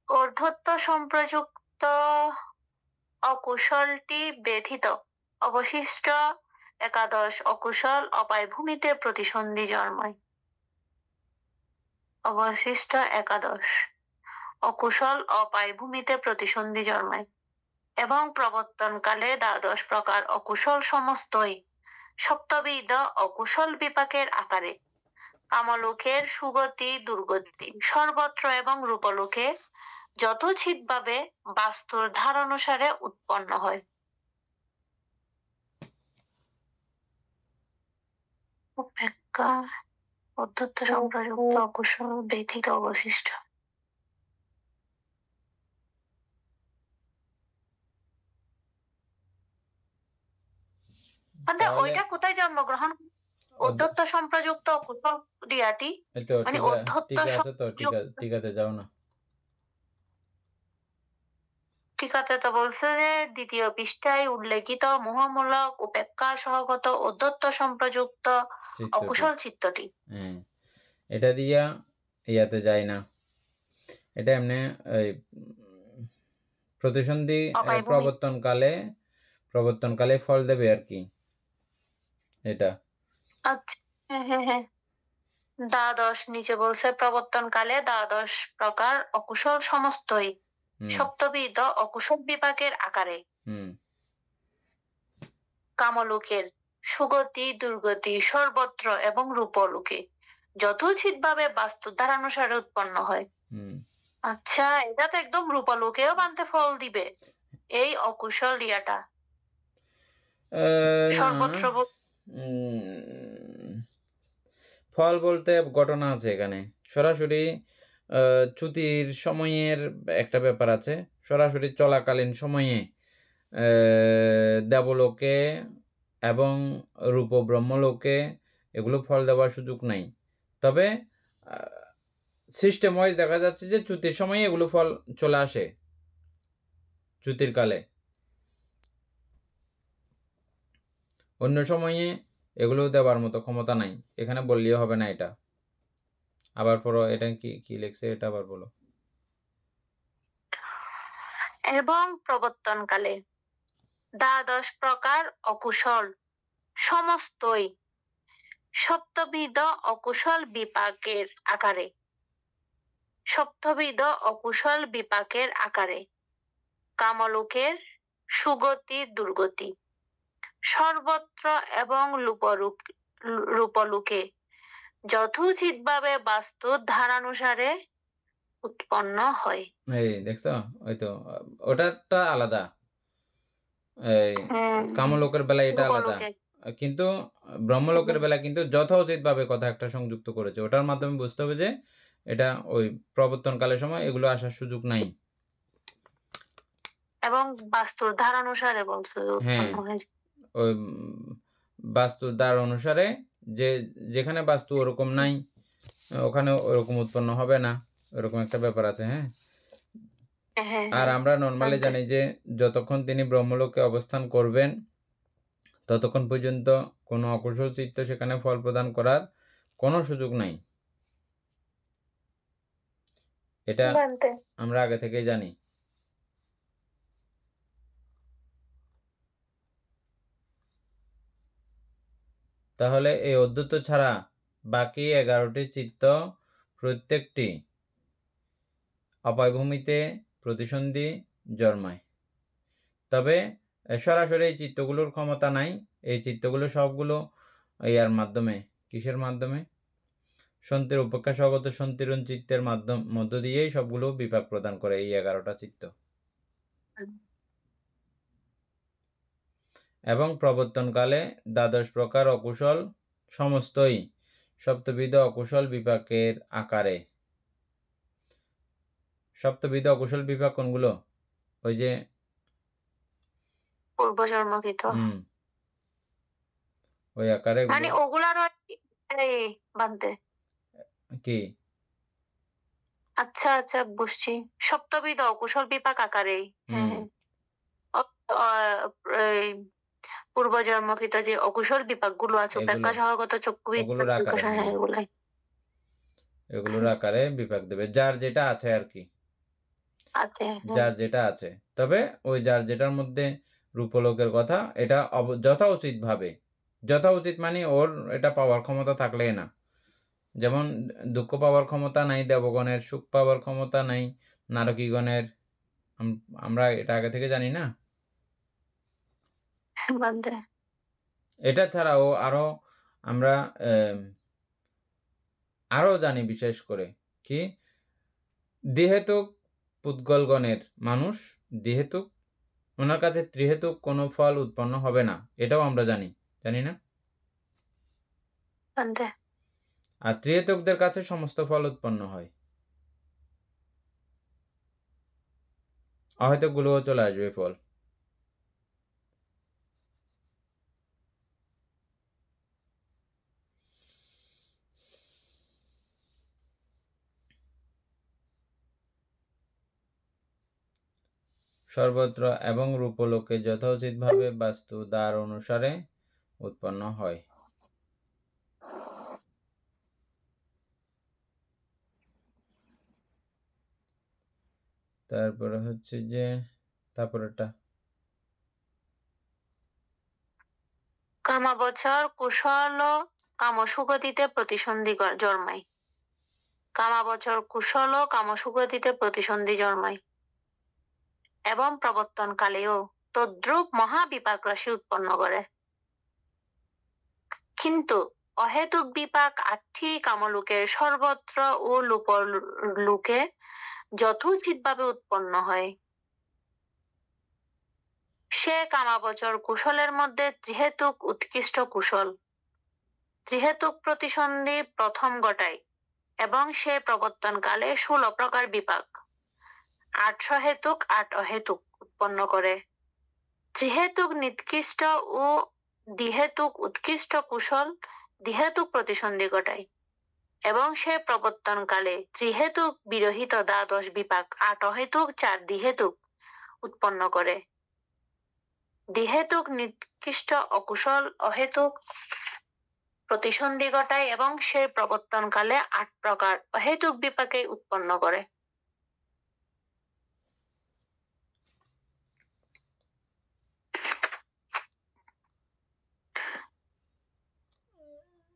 ঊর্ধ্বত্ব সম্প্রযুক্ত অকুশলটি ব্যথিত অবশিষ্ট একাদশ অকুশল অপায়ভূমিতে প্রতিসন্ধি জন্মায়। অবশিষ্ট একাদশ অকুশল অপায়ভূমিতে প্রতিসন্ধি জন্মায় এবং প্রবর্তনকালে দ্বাদশ প্রকার অকুশল সমস্তই সপ্তবিধ অকুশল বিপাকের আকারে কামলোকের সুগতি দুর্গতি সর্বত্র এবং রূপলোকে যথোচিতভাবে বাস্তুর ধারানুসারে উৎপন্ন হয়। উপেক্ষা অধ্যত্ত সম্প্রযুক্ত অকুশল ব্যথিত অবশিষ্ট। ওইটা কোথায় জন্মগ্রহণ? অধ্যত্ত সম্প্রযুক্ত অকুশল ক্রিয়াটি মানে অধ্যত্ত আছে তো, টিকাতে যাও না। টিকাতে তো বলছে যে দ্বিতীয় পৃষ্ঠায় উল্লেখিত মোহমূলক উপেক্ষা সহগত অধ্যত্ত সম্প্রযুক্ত অকুশল চিত্তটি। এটা দিয়া ইয়াতে যায় না, এটা এমনি প্রতিসন্ধি প্রবর্তনকালে ফল দেবে আর কি এটা। আচ্ছা, হ্যাঁ, দ্বাদশ নিচে বলছে প্রবর্তনকালে দ্বাদশ প্রকার অকুশল সমস্তই সপ্তবিধ অকুশল বিপাকের আকারে কামলোকের সুগতি দুর্গতি সর্বত্র এবং রূপলোকে যথোচিতভাবে বাস্তু ধারানুসারে উৎপন্ন হয়। আচ্ছা, এটা তো একদম রূপলোকেও বানতে ফল দিবে এই অকুশল ইয়াটা সর্বত্র। ফল বলতে ঘটনা আছে এখানে, সরাসরি চ্যুতির সময়ের একটা ব্যাপার আছে, সরাসরি চলাকালীন সময়ে দেবলোকে এবং রূপ ব্রহ্মলোকে এগুলো ফল দেওয়ার সুযোগ নাই। তবে সিস্টেম ওয়াইজ দেখা যাচ্ছে যে চ্যুতির সময়ে এগুলো ফল চলে আসে, চ্যুতির কালে। অন্য সময়ে এগুলো দেওয়ার মতো ক্ষমতা নাই, এখানে বললেও হবে না। এটা আবার পড়ো, এটা কি লেখছে এটা আবার বলো। এবং প্রবর্তনকালে দ্বাদশ প্রকার অকুশল সমস্তই সপ্তবিধ অকুশল বিপাকের আকারে কামলোকের সুগতি দুর্গতি সর্বত্র এবং রূপলোকে যথোচিতভাবে বাস্তুর ধারানুসারে উৎপন্ন হয়। এই দেখছো, ওই তো ওটাটা আলাদা, এই কামলোকের বেলা এটা আলাদা, রূপলোকে কিন্তু ব্রহ্মলোকের বেলা কিন্তু যথোচিত ভাবে কথা একটা সংযুক্ত করেছে। ওটার মাধ্যমে বুঝতে হবে যে এটা ওই প্রবর্তনকালের সময় এগুলো আসার সুযোগ নাই। এবং বাস্তুর ধারানুসারে বলছে যে হ্যাঁ, উৎপন্ন হয়েছে। ওই বাস্তুর দ্বার অনুসারে, যে যেখানে বাস্তু ওরকম নাই ওখানে ওরকম উৎপন্ন হবে না, ওরকম একটা ব্যাপার আছে। হ্যাঁ, হ্যাঁ আর হ্যাঁ আমরা নর্মালি জানতে। জানি যে যতক্ষণ তিনি ব্রহ্মলোকে অবস্থান করবেন ততক্ষণ পর্যন্ত কোনো অকুশল চিত্ত সেখানে ফল প্রদান করার কোনো সুযোগ নাই। এটা জানতে। আমরা আগে থেকেই জানি। তাহলে এই অদ্বৈত ছাড়া বাকি 11টি চিত্ত প্রত্যেকটি অপায়ভূমিতে প্রতিসন্ধি জন্মায়। তবে সরাসরি এই চিত্তগুলোর ক্ষমতা নাই। এই চিত্তগুলো সবগুলো ইয়ার মাধ্যমে, কিসের মাধ্যমে? সন্তির উপেক্ষা স্বগত সন্তিরণ চিত্তের মধ্য দিয়েই সবগুলো বিপাক প্রদান করে এই 11টা চিত্ত। এবং প্রবর্তনকালে দ্বাদশ প্রকার অকুশল সমস্তই সপ্তবিধ অকুশল বিপাকের আকারে। সপ্তবিধ অকুশল বিপাক কোনগুলো? ওই যে পূর্বজন্মকৃত ওই আকারে মানে ওগুলার বানতে। কি? আচ্ছা আচ্ছা বুঝছি, সপ্তবিধ অকুশল বিপাক আকারে। হ্যাঁ হ্যাঁ পূর্বজন্মকৃত যে অকুশল বিপাক গুলো আছে, উপেক্ষা সহগত চক্ষু ওগুলোর আকারে, হ্যাঁ এগুলাই। এগুলোর আকারে বিপাক দেবে, যার যেটা আছে আর কি, আছে যার যেটা আছে। তবে ওই যার যেটার মধ্যে রূপলোকের কথা, এটা যথাউচিত ভাবে, যথাউচিত মানে ওর এটা পাওয়ার ক্ষমতা থাকলে না। যেমন দুঃখ পাওয়ার ক্ষমতা নাই দেবগণের, সুখ পাওয়ার ক্ষমতা নাই নারকীগণের, আমরা এটা আগে থেকে জানি না। বানতে। এটা ছাড়াও আরো আমরা আরো জানি, বিশেষ করে কি দ্বিহেতুক পুদ্গলগণের মানুষ দ্বিহেতুক, ওনার কাছে ত্রিহেতুক কোনো ফল উৎপন্ন হবে না, এটাও আমরা জানি, জানি না? বানতে। আর ত্রিহেতুকদের কাছে সমস্ত ফল উৎপন্ন হয়। অহেতুকগুলোও চলে আসবে ফল। সর্বত্র এবং রূপলোকে যথোচিতভাবে বাস্তু দ্বার অনুসারে উৎপন্ন হয়। তারপরে হচ্ছে যে তারপরেটা কামাবছর কুশল কামসুগতিতে প্রতিসন্ধি জন্মায়। কামাবছর কুশল কামসুগতিতে প্রতিসন্ধি জন্মায় এবং প্রবর্তন কালেও তদ্রূপ মহাবিপাক রাশি উৎপন্ন করে। কিন্তু অহেতুক বিপাক আটটি কামলোকের সর্বত্র ও লোকে যথোচিতভাবে উৎপন্ন হয়। সে কামাবচর কুশলের মধ্যে ত্রিহেতুক উৎকৃষ্ট কুশল, ত্রিহেতুক প্রতিসন্ধি প্রথম ঘটায় এবং সে প্রবর্তনকালে 16 প্রকার বিপাক 8 সহেতুক 8 অহেতুক উৎপন্ন করে। ত্রিহেতুক নিকৃষ্ট ও দ্বিহেতুক উৎকৃষ্ট কুশল দ্বিহেতুক প্রতিসন্ধি ঘটায় এবং সে প্রবর্তনকালে ত্রিহেতুক বিরহিত দ্বাদশ বিপাক 8 অহেতুক 4 দ্বিহেতুক উৎপন্ন করে। দ্বিহেতুক নিকৃষ্ট অকুশল অহেতুক প্রতিসন্ধি ঘটায় এবং সে প্রবর্তনকালে 8 প্রকার অহেতুক বিপাকে উৎপন্ন করে।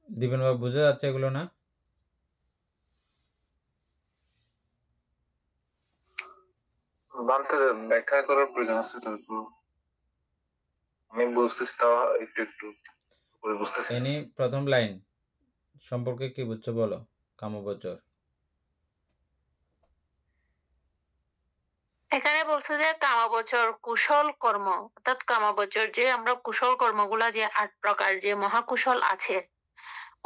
দিবেন বাবু, বুঝে যাচ্ছে এগুলো না? বানতে ব্যাখ্যা করার প্রয়োজন আছে তো, আমি বুঝতেছি তাও একটু একটু। বুঝতেছি না। এনি প্রথম লাইন সম্পর্কে কি বুঝছো বলো? কামবচর। এখানে বলছে যে কামাবচর কুশল কর্ম, অর্থাৎ কামাবচর যে আমরা কুশল কর্মগুলা যে ৮ প্রকার যে মহাকুশল আছে,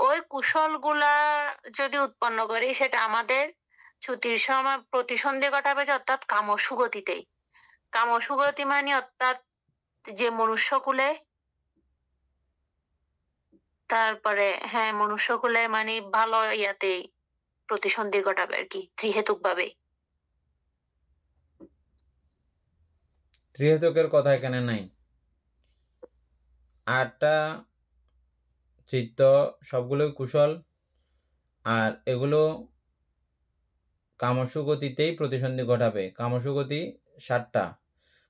ওই কুশল গুলা যদি উৎপন্ন করি সেটা আমাদের ছুটির সময় প্রতিসন্ধি ঘটাবে যে অর্থাৎ কামসুগতিতেই। কামসুগতি মানে অর্থাৎ যে মনুষ্যকুলে, তারপরে হ্যাঁ মনুষ্যকুলে মানে ভালো ইয়াতেই প্রতিসন্ধি ঘটাবে আর কি, ত্রিহেতুক ভাবে। ত্রিহেতুকের কথা এখানে নাই। ৮টা চিত্ত সবগুলোই কুশল, আর এগুলো কামসুগতিতেই প্রতিসন্ধি ঘটাবে। কামসুগতি 7টা,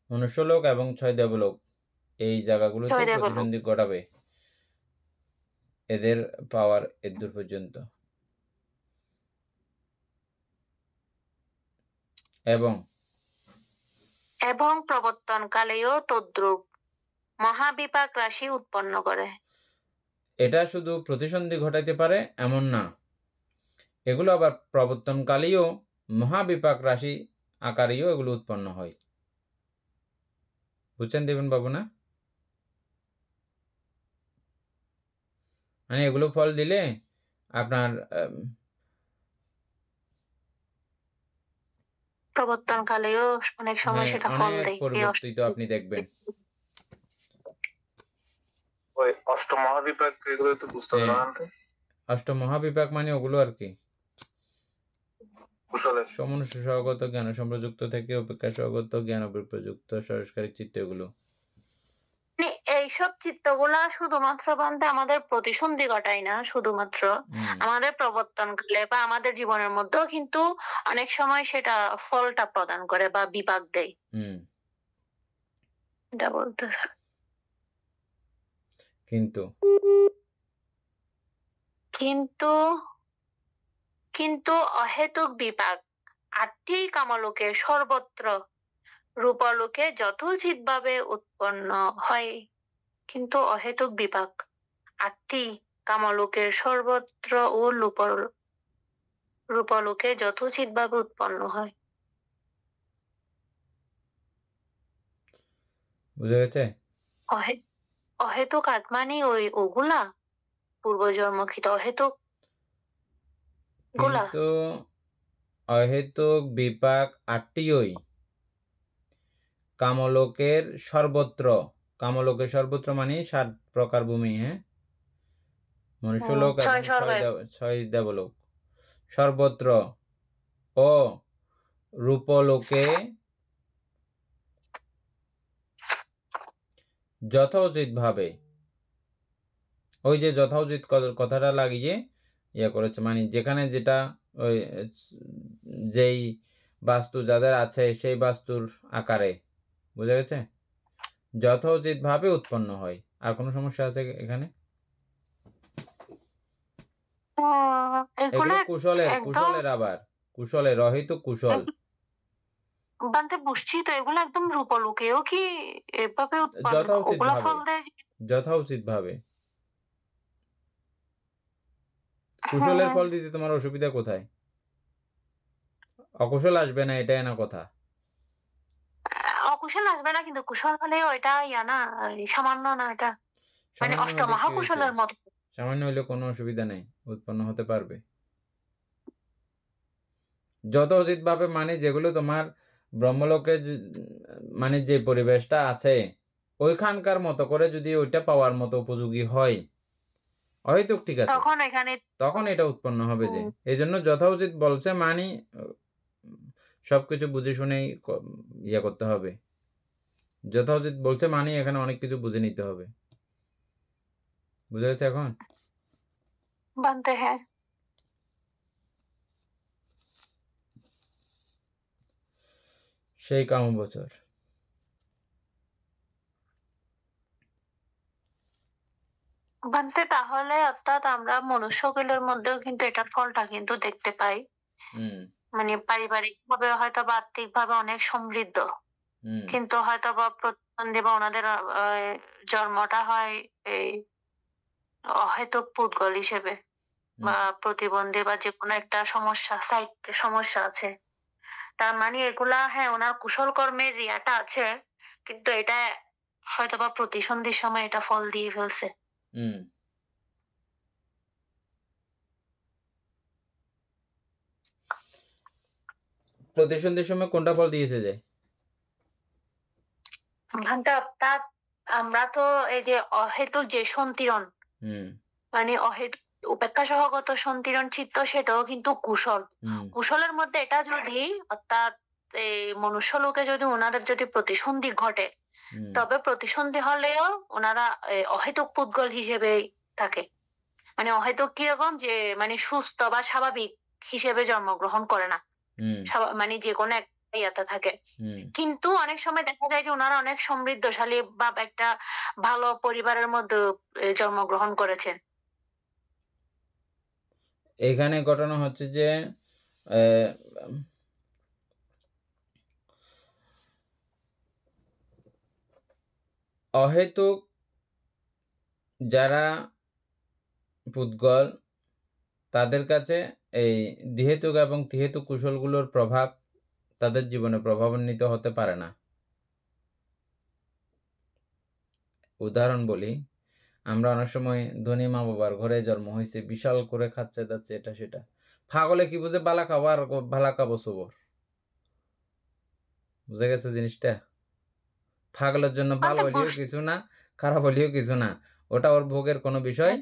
মনুষ্যলোক এবং 6 দেবলোক, এই জায়গাগুলোতে ছয় দেবলোক। প্রতিসন্ধি ঘটাবে। এদের পাওয়ার এদূর পর্যন্ত। এবং প্রবর্তনকালেও তদ্রূপ মহাবিপাক রাশি উৎপন্ন করে। এটা শুধু প্রতিসন্ধি ঘটাইতে পারে এমন না, এগুলো আবার প্রবর্তনকালেও মহাবিপাক রাশি আকারেও এগুলো উৎপন্ন হয়। বুঝছেন দেবেন বাবু না? মানে এগুলো ফল দিলে আপনার প্রবর্তনকালেও অনেক সময় হ্যাঁ, সেটা ফল অনেক দেয়। পরিবর্তিত আপনি দেখবেন। ওই অষ্টমহাবিপাক এগুলো তো বুঝতে হ্যাঁ। পারলাম তো। অষ্টমহাবিপাক মানে ওগুলো আর কি, কুশলের সমনুষ্য সহগত জ্ঞান সম্প্রযুক্ত থেকে অপেক্ষা সহগত জ্ঞান অভিপ্রযুক্ত সংস্কারিক চিত্ত এগুলো। মানে এইসব চিত্তগুলা শুধুমাত্র বলতে আমাদের প্রতিসন্ধি ঘটায় না, শুধুমাত্র আমাদের প্রবর্তনকালে বা আমাদের জীবনের মধ্যেও কিন্তু অনেক সময় সেটা ফলটা প্রদান করে বা বিপাক দেয়। এটা বলতে কিন্তু কিন্তু কিন্তু অহেতুক বিপাক ৮টি কামলোকে সর্বত্র রূপলোকে যথোচিতভাবে উৎপন্ন হয়। কিন্তু অহেতুক বিপাক ৮টি কামলোকের সর্বত্র ও রূপলোকে যথোচিতভাবে উৎপন্ন হয়। বুঝা গেছে? অহেতুক আত্মানি ওগুলা পূর্বজন্মকৃত অহেতুক গুলা। কিন্তু অহেতুক বিপাক ৮টিই কামলোকের সর্বত্র, কামলোকের সর্বত্র মানে ৭ প্রকার ভূমি, হ্যাঁ, মনুষ্যলোক এবং ৬ দেবলোক, সর্বত্র ও রূপলোকে যথোচিত ভাবে, ওই যে যথোচিত কথাটা লাগিয়ে ইয়ে করেছে, মানে যেখানে যেটা ওই যেই বাস্তু যাদের আছে সেই বাস্তুর আকারে, বুঝা গেছে? যথোচিত ভাবে উৎপন্ন হয়। আর কোনো সমস্যা আছে এখানে? এগুলো কুশলের আবার কুশলের অহেতুক কুশল। বানতে বুঝছি তো, এগুলো একদম রূপলোকেও কি এভাবে ওগুলা ফল দেয়? যথোচিত ভাবে। কুশলের ফল দিতে তোমার অসুবিধা কোথায়? অকুশল আসবে না, এটাই না কথা। অকুশল আসবে না, কিন্তু কুশল হলেও এটা ইয়া না, সামান্য না, এটা মানে অষ্টমহাকুশলের মতো। সামান্য হইলে কোনো অসুবিধা নেই, উৎপন্ন হতে পারবে। যথোচিত ভাবে মানে যেগুলো তোমার ব্রহ্মলোকে মানে যে পরিবেশটা আছে ওইখানকার মতো করে যদি ওইটা পাওয়ার মতো উপযোগী হয়, হয়তো ঠিক আছে, তখন এটা উৎপন্ন হবে। যে এই জন্য যথোচিত বলছে, মানে সবকিছু বুঝে শুনেই ইয়ে করতে হবে। যথোচিত বলছে মানে এখানে অনেক কিছু বুঝে নিতে হবে। বুঝা গেছে এখন? বানতে হ্যাঁ। সেই কামবচর বানতে তাহলে অর্থাৎ আমরা মনুষ্যকুলের মধ্যেও কিন্তু এটার ফলটা কিন্তু দেখতে পাই। মানে পারিবারিক ভাবে হয়তো বা আর্থিক ভাবে অনেক সমৃদ্ধ, কিন্তু হয়তো বা প্রতিবন্ধী বা ওনাদের জন্মটা হয় এই অহেতুক পুদ্গল হিসেবে বা প্রতিবন্ধী বা যে কোনো একটা সমস্যা সাইড সমস্যা আছে। তার মানে এগুলা হ্যাঁ, উনার কুশল কর্মের ইয়াটা আছে। কিন্তু এটা হয়তোবা প্রতিসন্ধির সময় এটা ফল দিয়ে ফেলছে। হুম। প্রতিসন্ধির সময় কোনটা ফল দিয়েছে যে? ঘন্টা তা আমরা তো এই যে অহেতুক যে সন্তিরণ হুম মানে অহেতুক উপেক্ষা সহগত সন্তিরণ চিত্ত সেটাও কিন্তু কুশল। হুম কুশলের মধ্যে এটা যদি অর্থাৎ এই মনুষ্য লোকে যদি ওনাদের যদি প্রতিসন্ধি ঘটে হুম তবে প্রতিসন্ধি হলেও ওনারা অহেতুক পুদ্গল হিসেবেই থাকে। মানে অহেতুক কিরকম যে মানে সুস্থ বা স্বাভাবিক হিসেবে জন্মগ্রহণ করে না। হুম মানে যেকোনো একটা ইয়াতে থাকে। হুম কিন্তু অনেক সময় দেখা যায় যে উনারা অনেক সমৃদ্ধশালী বা একটা ভালো পরিবারের মধ্যে জন্মগ্রহণ করেছেন। এখানে ঘটনা হচ্ছে যে আহ, অহেতুক যারা পুদ্গল তাদের কাছে এই দ্বিহেতুক এবং ত্রিহেতুক কুশলগুলোর প্রভাব তাদের জীবনে প্রভাবান্বিত হতে পারে না। উদাহরণ বলি, আমরা অনেক সময় ধনী মা বাবার ঘরে জন্ম হয়েছে, বিশাল করে খাচ্ছে দাচ্ছে এটা সেটা, পাগলে কি বুঝে বালা খাবো আর ভালা খাবো সবর, বুঝে গেছে জিনিসটা? পাগলের জন্য ভালো মানে হলেও কিছু না, খারাপ হলেও কিছু না, ওটা ওর ভোগের কোনো বিষয়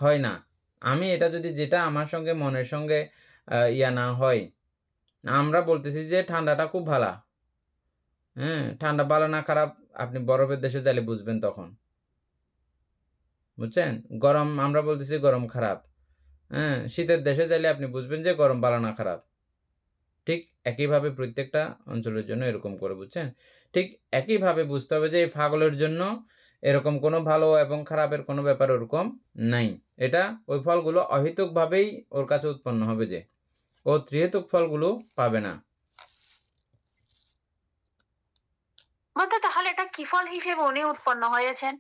হয় না। আমি এটা যদি যেটা আমার সঙ্গে মনের সঙ্গে ইয়া না হয়, আমরা বলতেছি যে ঠান্ডাটা খুব ভালো, হ্যাঁ ঠান্ডা ভালো না খারাপ আপনি বরফের দেশে যাইলে বুঝবেন তখন, বুঝছেন? গরম আমরা বলতেছি গরম খারাপ, হ্যাঁ শীতের দেশে যাইলে আপনি বুঝবেন যে গরম ভালো না খারাপ। ঠিক একইভাবে প্রত্যেকটা অঞ্চলের জন্য এরকম করে, বুঝছেন? ঠিক একইভাবে বুঝতে হবে যে এই পাগলের জন্য এরকম কোনো ভালো এবং খারাপের কোনো ব্যাপার ওরকম নাই। এটা ওই ফলগুলো অহেতুকভাবেই ওর কাছে উৎপন্ন হবে, যে ও ত্রিহেতুক ফলগুলো পাবে না। বলতে তাহলে এটা কি ফল হিসেবে উনি উৎপন্ন হয়েছেন?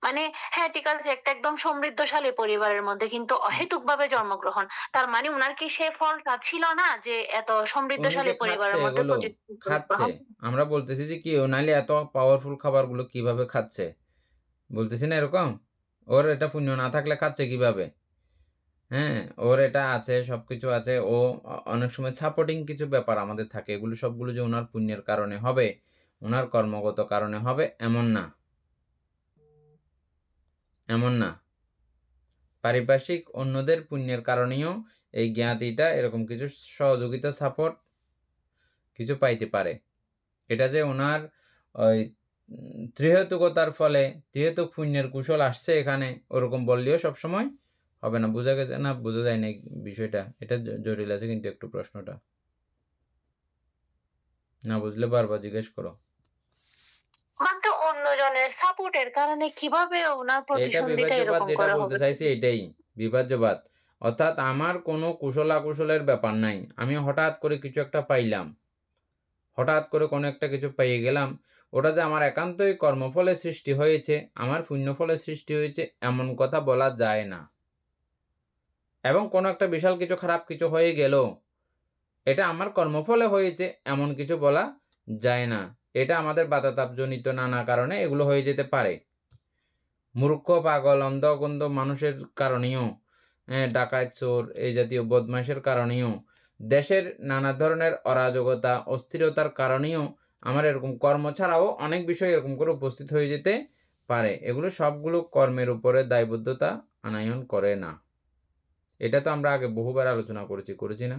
মানে হ্যাঁ ঠিক আছে একটা একদম সমৃদ্ধশালী পরিবারের মধ্যে কিন্তু অহেতুক ভাবে জন্মগ্রহণ। তার মানে উনার কি সে ফলটা ছিল না যে এত উনি যে সমৃদ্ধশালী খাচ্ছে পরিবারের মধ্যে এগুলো খাচ্ছে, গ্রহণ? আমরা বলতেছি যে কি ও নাইলে এত পাওয়ারফুল খাবারগুলো কিভাবে খাচ্ছে, বলতেছি না এরকম? ওর এটা পুণ্য না থাকলে খাচ্ছে কিভাবে? হ্যাঁ ওর এটা আছে, সবকিছু আছে, ও অনেক সময় সাপোর্টিং কিছু ব্যাপার আমাদের থাকে, এগুলো সবগুলো যে ওনার পুণ্যের কারণে হবে, ওনার কর্মগত কারণে হবে এমন না, এমন না। পারিপার্শ্বিক অন্যদের পুণ্যের কারণেও এই জ্ঞাতিটা এরকম কিছু সহযোগিতা সাপোর্ট কিছু পাইতে পারে। এটা যে ওনার ওই ত্রিহেতুকতার ফলে ত্রিহেতুক পুণ্যের কুশল আসছে এখানে ওরকম বললেও সবসময় হবে না। বোঝা গেছে না? বোঝা যায় না বিষয়টা? এটা জটিল আছে কিন্তু একটু প্রশ্নটা, না বুঝলে বারবার জিজ্ঞেস করো। মানে অন্যজনের সাপোর্টের কারণে কিভাবে ওনার এটা প্রতিসন্ধিটা বিভাজ্যবাদ, এরকম যেটা করে বলতে হবে? চাইছি এটাই বিভাজ্যবাদ। অর্থাৎ আমার কোনো কুশলাকুশলের ব্যাপার নাই, আমি হঠাৎ করে কিছু একটা পাইলাম, হঠাৎ করে কোনো একটা কিছু পেয়ে গেলাম, ওটা যে আমার একান্তই কর্মফলে সৃষ্টি হয়েছে, আমার পুণ্যফলে সৃষ্টি হয়েছে এমন কথা বলা যায় না। এবং কোনো একটা বিশাল কিছু খারাপ কিছু হয়ে গেল, এটা আমার কর্মফলে হয়েছে এমন কিছু বলা যায় না। এটা আমাদের বাতাতাপজনিত নানা কারণে এগুলো হয়ে যেতে পারে। মূর্খ পাগল অন্ধগন্ধ মানুষের কারণেও, ডাকাত চোর এই জাতীয় বদমাইশের কারণেও, দেশের নানা ধরনের অরাজকতা অস্থিরতার কারণেও আমার এরকম কর্ম ছাড়াও অনেক বিষয় এরকম করে উপস্থিত হয়ে যেতে পারে। এগুলো সবগুলো কর্মের উপরে দায়বদ্ধতা আনায়ন করে না। এটা তো আমরা আগে বহুবার আলোচনা করেছি না?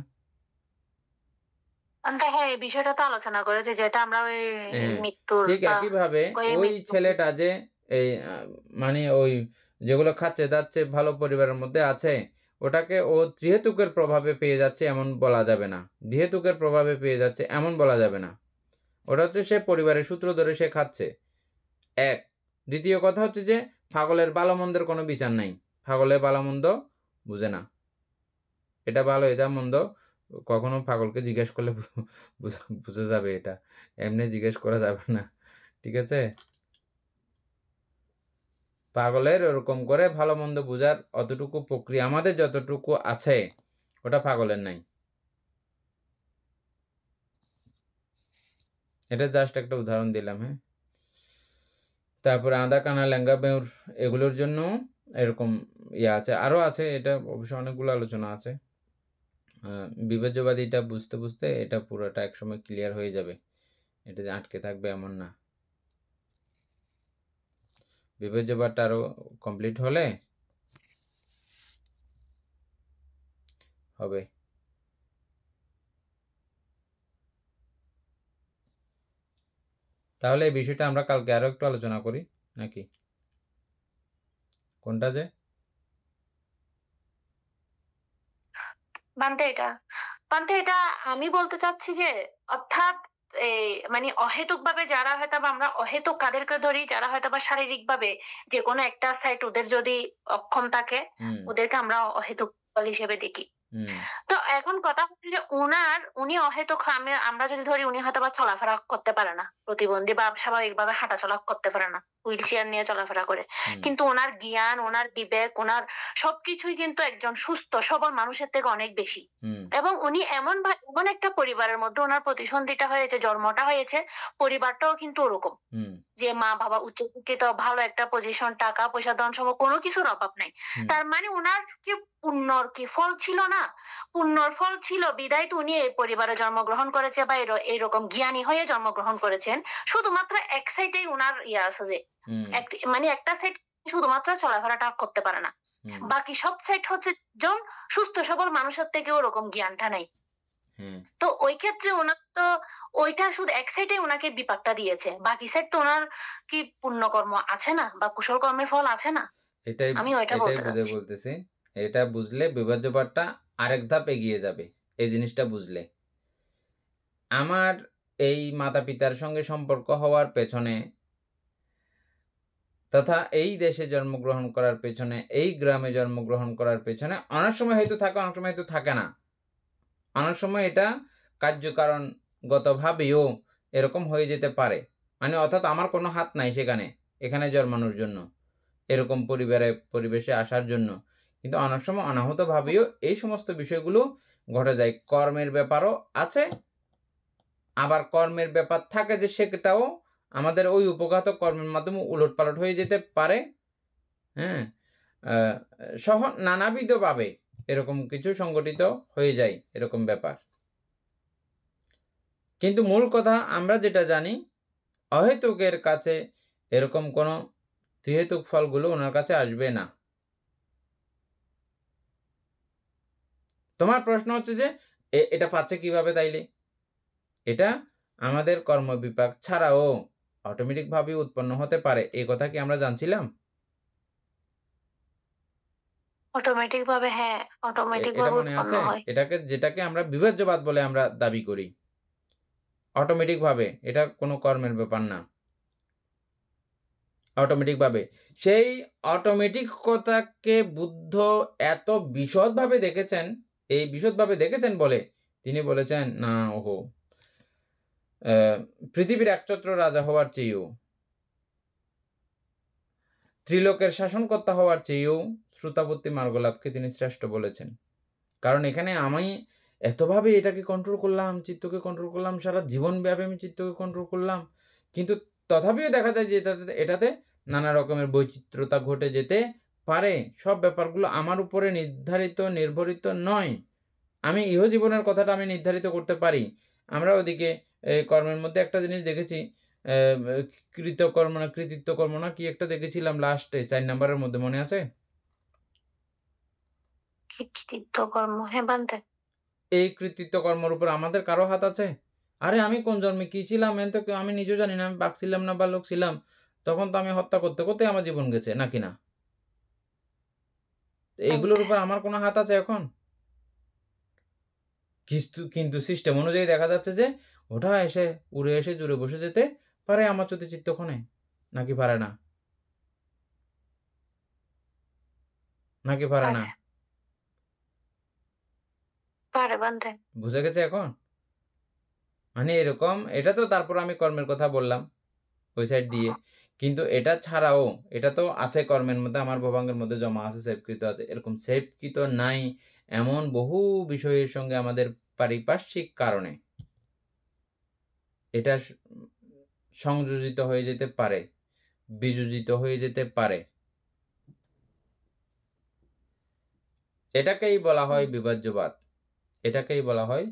হ্যাঁ এই বিষয়টা তো আলোচনা করেছে যেটা আমরা ওই হ্যাঁ মৃত্যুর ঠিক বা একইভাবে ওই ওই মৃত্যু ছেলেটা যে এই মানে ওই যেগুলো খাচ্ছে দাচ্ছে ভালো পরিবারের মধ্যে আছে, ওটাকে ও ত্রিহেতুকের প্রভাবে পেয়ে যাচ্ছে এমন বলা যাবে না, দ্বিহেতুকের প্রভাবে পেয়ে যাচ্ছে এমন বলা যাবে না। ওটা হচ্ছে সে পরিবারের সূত্র ধরে সে খাচ্ছে, এক। দ্বিতীয় কথা হচ্ছে যে পাগলের ভালো মন্দের কোনো বিচার নাই, পাগলের ভালো মন্দ বুঝে না, এটা ভালো এটা মন্দ কখনো পাগলকে জিজ্ঞেস করলে বুঝা যাবে, এটা এমনি জিজ্ঞেস করা যাবে না, ঠিক আছে? পাগলের ওরকম করে ভালো মন্দ বোঝার অতটুকু প্রক্রিয়া আমাদের যতটুকু আছে ওটা পাগলের নাই। এটা জাস্ট একটা উদাহরণ দিলাম। হ্যাঁ, তারপরে আদা কানা লেঙ্গা বেউর এগুলোর জন্য এরকম আছে, আরো আছে, এটা অবশ্য অনেকগুলো আলোচনা আছে। বিভাজ্যবাদীটা বুঝতে বুঝতে এটা পুরোটা একসময় ক্লিয়ার হয়ে যাবে, এটা যে আটকে থাকবে এমন না। বিভাজ্যবাদটা আরো কমপ্লিট হলে হবে। তাহলে এই বিষয়টা আমরা কালকে আরো একটু আলোচনা করি নাকি? কোনটা যে বান্তে এটা আমি বলতে চাচ্ছি যে, অর্থাৎ এই মানে অহেতুক ভাবে যারা হয়তো বা আমরা অহেতুক কাদেরকে ধরি, যারা হয়তো বা শারীরিক ভাবে যে কোনো একটা সাইট ওদের যদি অক্ষম থাকে, ওদেরকে আমরা অহেতুক ফল হিসেবে দেখি। তো এখন কথা হচ্ছে যে উনি অহেতুক, আমরা যদি ধরি উনি হয়তো বা চলাফেরা করতে পারে না, প্রতিবন্ধী বা স্বাভাবিকভাবে হাঁটাচলা করতে পারে না, হুইল চেয়ার নিয়ে চলাফেরা করে, কিন্তু ওনার জ্ঞান, ওনার বিবেক, ওনার সবকিছুই কিন্তু একজন সুস্থ সবল মানুষের থেকে অনেক বেশি। এবং উনি এমন একটা পরিবারের মধ্যে ওনার প্রতিসন্ধিটা হয়েছে, জন্মটা হয়েছে, পরিবারটাও কিন্তু ওরকম যে মা বাবা উচ্চ শিক্ষিত, ভালো একটা পজিশন, টাকা পয়সা, ধন সম্পদ, কোনো কিছুর অভাব নাই। তার মানে উনার কি পুণ্যর কি ফল ছিল না? পুণ্যর ফল ছিল বিদায় তো উনি এই পরিবারে জন্মগ্রহণ করেছে বা এরকম জ্ঞানী হয়ে জন্মগ্রহণ করেছেন। শুধুমাত্র এক সাইডেই উনার আছে যে মানে একটা সাইড শুধুমাত্র চলাফেরাটা করতে পারে না, বাকি সব সাইড হচ্ছে একজন সুস্থ সবল মানুষের থেকে ওরকম জ্ঞানটা নেই। তো ওই ক্ষেত্রে ওনার তো ওইটা শুধু এক সাইডে ওনাকে বিপাকটা দিয়েছে, বাকি সাইড তো ওনার কি পুণ্যকর্ম আছে না বা কুশল কর্মের ফল আছে না? আমি ওইটা বলতেছি। এটা বুঝলে বিভাজ্যবাদটা আরেক ধাপ এগিয়ে যাবে। এই জিনিসটা বুঝলে আমার এই মাতা পিতার সঙ্গে সম্পর্ক হওয়ার পেছনে তথা এই দেশে জন্মগ্রহণ করার পেছনে, এই গ্রামে জন্মগ্রহণ করার পেছনে অনেক সময় হয়তো থাকে, অনেক সময় হয়তো থাকে না। অনেক সময় এটা কার্যকারণগতভাবেও এরকম হয়ে যেতে পারে, মানে অর্থাৎ আমার কোনো হাত নাই সেখানে, এখানে জন্মানোর জন্য, এরকম পরিবেশে আসার জন্য। কিন্তু অনেক সময় অনাহতভাবেও এই সমস্ত বিষয়গুলো ঘটে যায়। কর্মের ব্যাপারও আছে, আবার কর্মের ব্যাপার থাকে যে সেটাও আমাদের ওই উপঘাত কর্মের মাধ্যমে উলটপালট হয়ে যেতে পারে। হ্যাঁ, সহ নানাবিধভাবে এরকম কিছু সংগঠিত হয়ে যায়, এরকম ব্যাপার। কিন্তু মূল কথা আমরা যেটা জানি, অহেতুকের কাছে এরকম কোনো ত্রিহেতুক ফলগুলো ওনার কাছে আসবে না। তোমার প্রশ্ন হচ্ছে যে এটা পাচ্ছে কিভাবে? তাইলে এটা আমাদের কর্মবিপাক ছাড়াও অটোমেটিক ভাবে উৎপন্ন হতে পারে, এই কথা কি আমরা জানছিলাম? অটোমেটিক ভাবে, হ্যাঁ, অটোমেটিক ভাবে উৎপন্ন হয়। যেটাকে আমরা বিভাজ্যবাদ বলে আমরা দাবি করি। অটোমেটিক ভাবে, এটা কোনো কর্মের ব্যাপার না। অটোমেটিক ভাবে, সেই অটোমেটিক কথাকে বুদ্ধ এত বিশদভাবে দেখেছেন, এই বিশদভাবে দেখেছেন বলে তিনি বলেছেন, না ওহো, পৃথিবীর একছত্র রাজা হওয়ার চেয়েও, ত্রিলোকের শাসনকর্তা হওয়ার চেয়েও শ্রোতাবর্তী মার্গলাভকে তিনি শ্রেষ্ঠ বলেছেন। কারণ এখানে আমি এতভাবে এটাকে কন্ট্রোল করলাম, চিত্তকে কন্ট্রোল করলাম, সারা জীবনব্যাপী আমি চিত্তকে কন্ট্রোল করলাম, কিন্তু তথাপিও দেখা যায় যে এটাতে নানা রকমের বৈচিত্র্যতা ঘটে যেতে পারে। সব ব্যাপারগুলো আমার উপরে নির্ভরিত নয়। আমি ইহজীবনের কথাটা আমি নির্ধারিত করতে পারি। আমরা ওদিকে কর্মের মধ্যে একটা জিনিস দেখেছি, কৃতিত্ব কর্ম না কি একটা দেখেছিলাম লাস্টে 4 নাম্বারের মধ্যে, মনে আছে? কৃতিত্ব কর্ম, হ্যাঁ বান্তে। এই কৃতিত্ব কর্মের উপর আমাদের কারো হাত আছে? আরে আমি কোন জন্মে কি ছিলাম আমি নিজেও জানি না, আমি বাঘ ছিলাম না বালক ছিলাম, তখন তো আমি হত্যা করতে করতে আমার জীবন গেছে, নাকি না? এইগুলোর উপর আমার কোনো হাত আছে এখন? কিন্তু সিস্টেম অনুযায়ী দেখা যাচ্ছে যে ওটা উড়ে এসে জুড়ে বসে যেতে পারে আমার চোখে চিত্তক্ষণে, নাকি পারে না? নাকি পারে না? পারে বান্তে। বুঝে গেছে এখন? মানে এরকম, এটা তো তারপর আমি কর্মের কথা বললাম, ওই সাইড দিয়ে। কিন্তু এটা ছাড়াও এটা তো আছে কর্মের মধ্যে, আমার ভবাঙ্গের মধ্যে জমা আছে, সেভকৃত আছে। এরকম সেভকৃত নাই এমন বহু বিষয়ের সঙ্গে আমাদের পারিপার্শ্বিক কারণে এটা সংযোজিত হয়ে যেতে পারে, বিযোজিত হয়ে যেতে পারে। এটাকেই বলা হয় বিভাজ্যবাদ, এটাকেই বলা হয়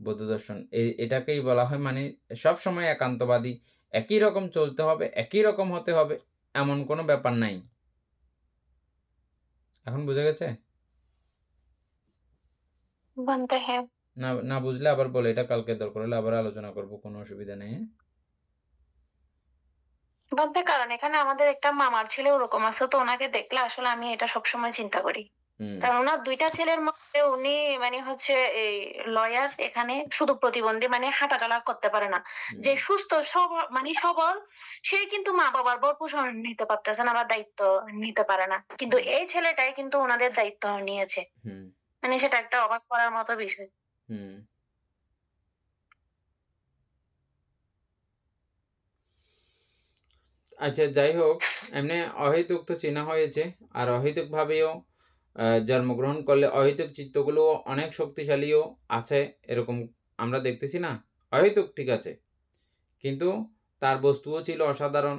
বৌদ্ধ দর্শন। এটাকেই বলা হয় মানে সবসময় একান্তবাদী, একই রকম চলতে হবে, একই রকম হতে হবে, এমন কোনো ব্যাপার নাই। এখন বুঝে গেছে? बनते हैं। না না বুঝলে আবার বলে, এটা কালকে দরকার হলে আবার আলোচনা করব, কোনো অসুবিধা নেই। বলতে কারণ এখানে আমাদের একটা মামার ছেলে ওরকম আছে, তো ওনাকে দেখলে আসলে আমি এটা সবসময় চিন্তা করি। কারণ ওনার দুইটা ছেলের মধ্যে উনি মানে হচ্ছে এই লয়ার, এখানে শুধু প্রতিবন্ধী, মানে হাঁটা চলা করতে পারে না। যে সুস্থ মানে সবল, সে কিন্তু মা বাবার ভরণ নিতে পারতেছে না বা দায়িত্ব নিতে পারে না, কিন্তু এই ছেলেটাই কিন্তু ওনাদের দায়িত্ব নিয়েছে। মানে সেটা একটা অবাক করার মতো বিষয়। আচ্ছা, যাই হোক, এমনি অহেতুক তো চেনা হয়েছে, আর অহেতুক ভাবেও জন্মগ্রহণ করলে অহেতুক চিত্তগুলো অনেক শক্তিশালীও আছে, এরকম আমরা দেখতেছি না। অহেতুক ঠিক আছে, কিন্তু তার বস্তুও ছিল অসাধারণ।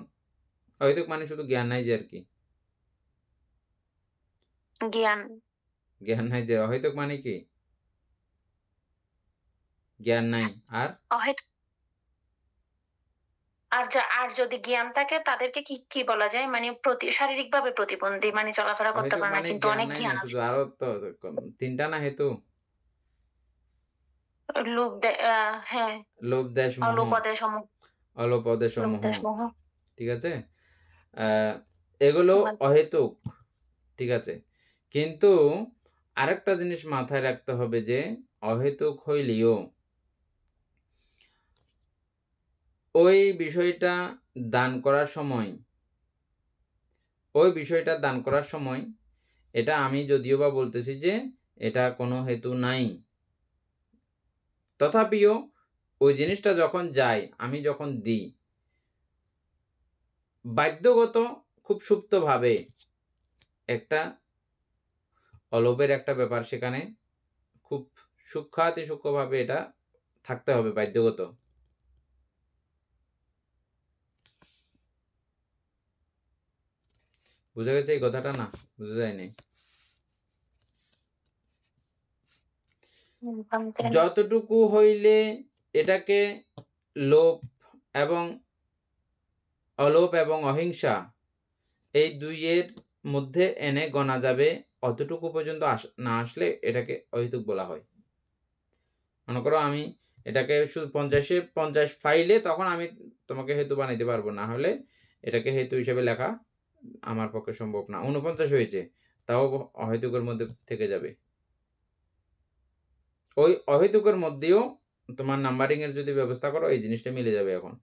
অহেতুক মানে শুধু জ্ঞান নাই যে আর কি, জ্ঞান নাই যে। অহেতুক মানে কি? জ্ঞান নাই আর আর যদি জ্ঞান থাকে তাদেরকে কি কি বলা যায়, মানে শারীরিক ভাবে প্রতিবন্ধী, মানে চলাফেরা করতে অহেতুক পারে না, মানে কিন্তু জ্ঞান অনেক নাই না জ্ঞান আছে। শুধু, আরো তো তিনটা না হেতু: লোভ হ্যাঁ, লোভ, দেশ, মোহ। অলোপদেশ অলোপদেশ, মোহ, মোহ। ঠিক আছে। এগুলো অহেতুক, ঠিক আছে। কিন্তু আরেকটা জিনিস মাথায় রাখতে হবে যে অহেতুক হইলেও ওই বিষয়টা দান করার সময় এটা আমি যদিও বা বলতেছি যে এটা কোনো হেতু নাই, তথাপিও ওই জিনিসটা যখন যায়, আমি যখন দিই, বাধ্যগত খুব সুপ্তভাবে একটা অলোভের একটা ব্যাপার সেখানে খুব সূক্ষ্মাতি সূক্ষ্মভাবে এটা থাকতে হবে, বাধ্যগত। বুঝা গেছে এই কথাটা? না বুঝা যায়নি? যতটুকু হইলে এটাকে লোভ এবং অলোভ এবং অহিংসা এই দুইয়ের মধ্যে এনে গণা যাবে, অতটুকু পর্যন্ত না আসলে এটাকে অহেতুক বলা হয়। মনে করো আমি এটাকে শুধু 50 ফাইলে, তখন আমি তোমাকে হেতু বানাইতে পারবো, না হলে এটাকে হেতু হিসেবে লেখা আমার পক্ষে সম্ভব না। 49 হয়েছে, তাও অহেতুকের মধ্যে থেকে যাবে। ওই অহেতুকের মধ্যেও তোমার নাম্বারিং এর যদি ব্যবস্থা করো, এই জিনিসটা মিলে যাবে। এখন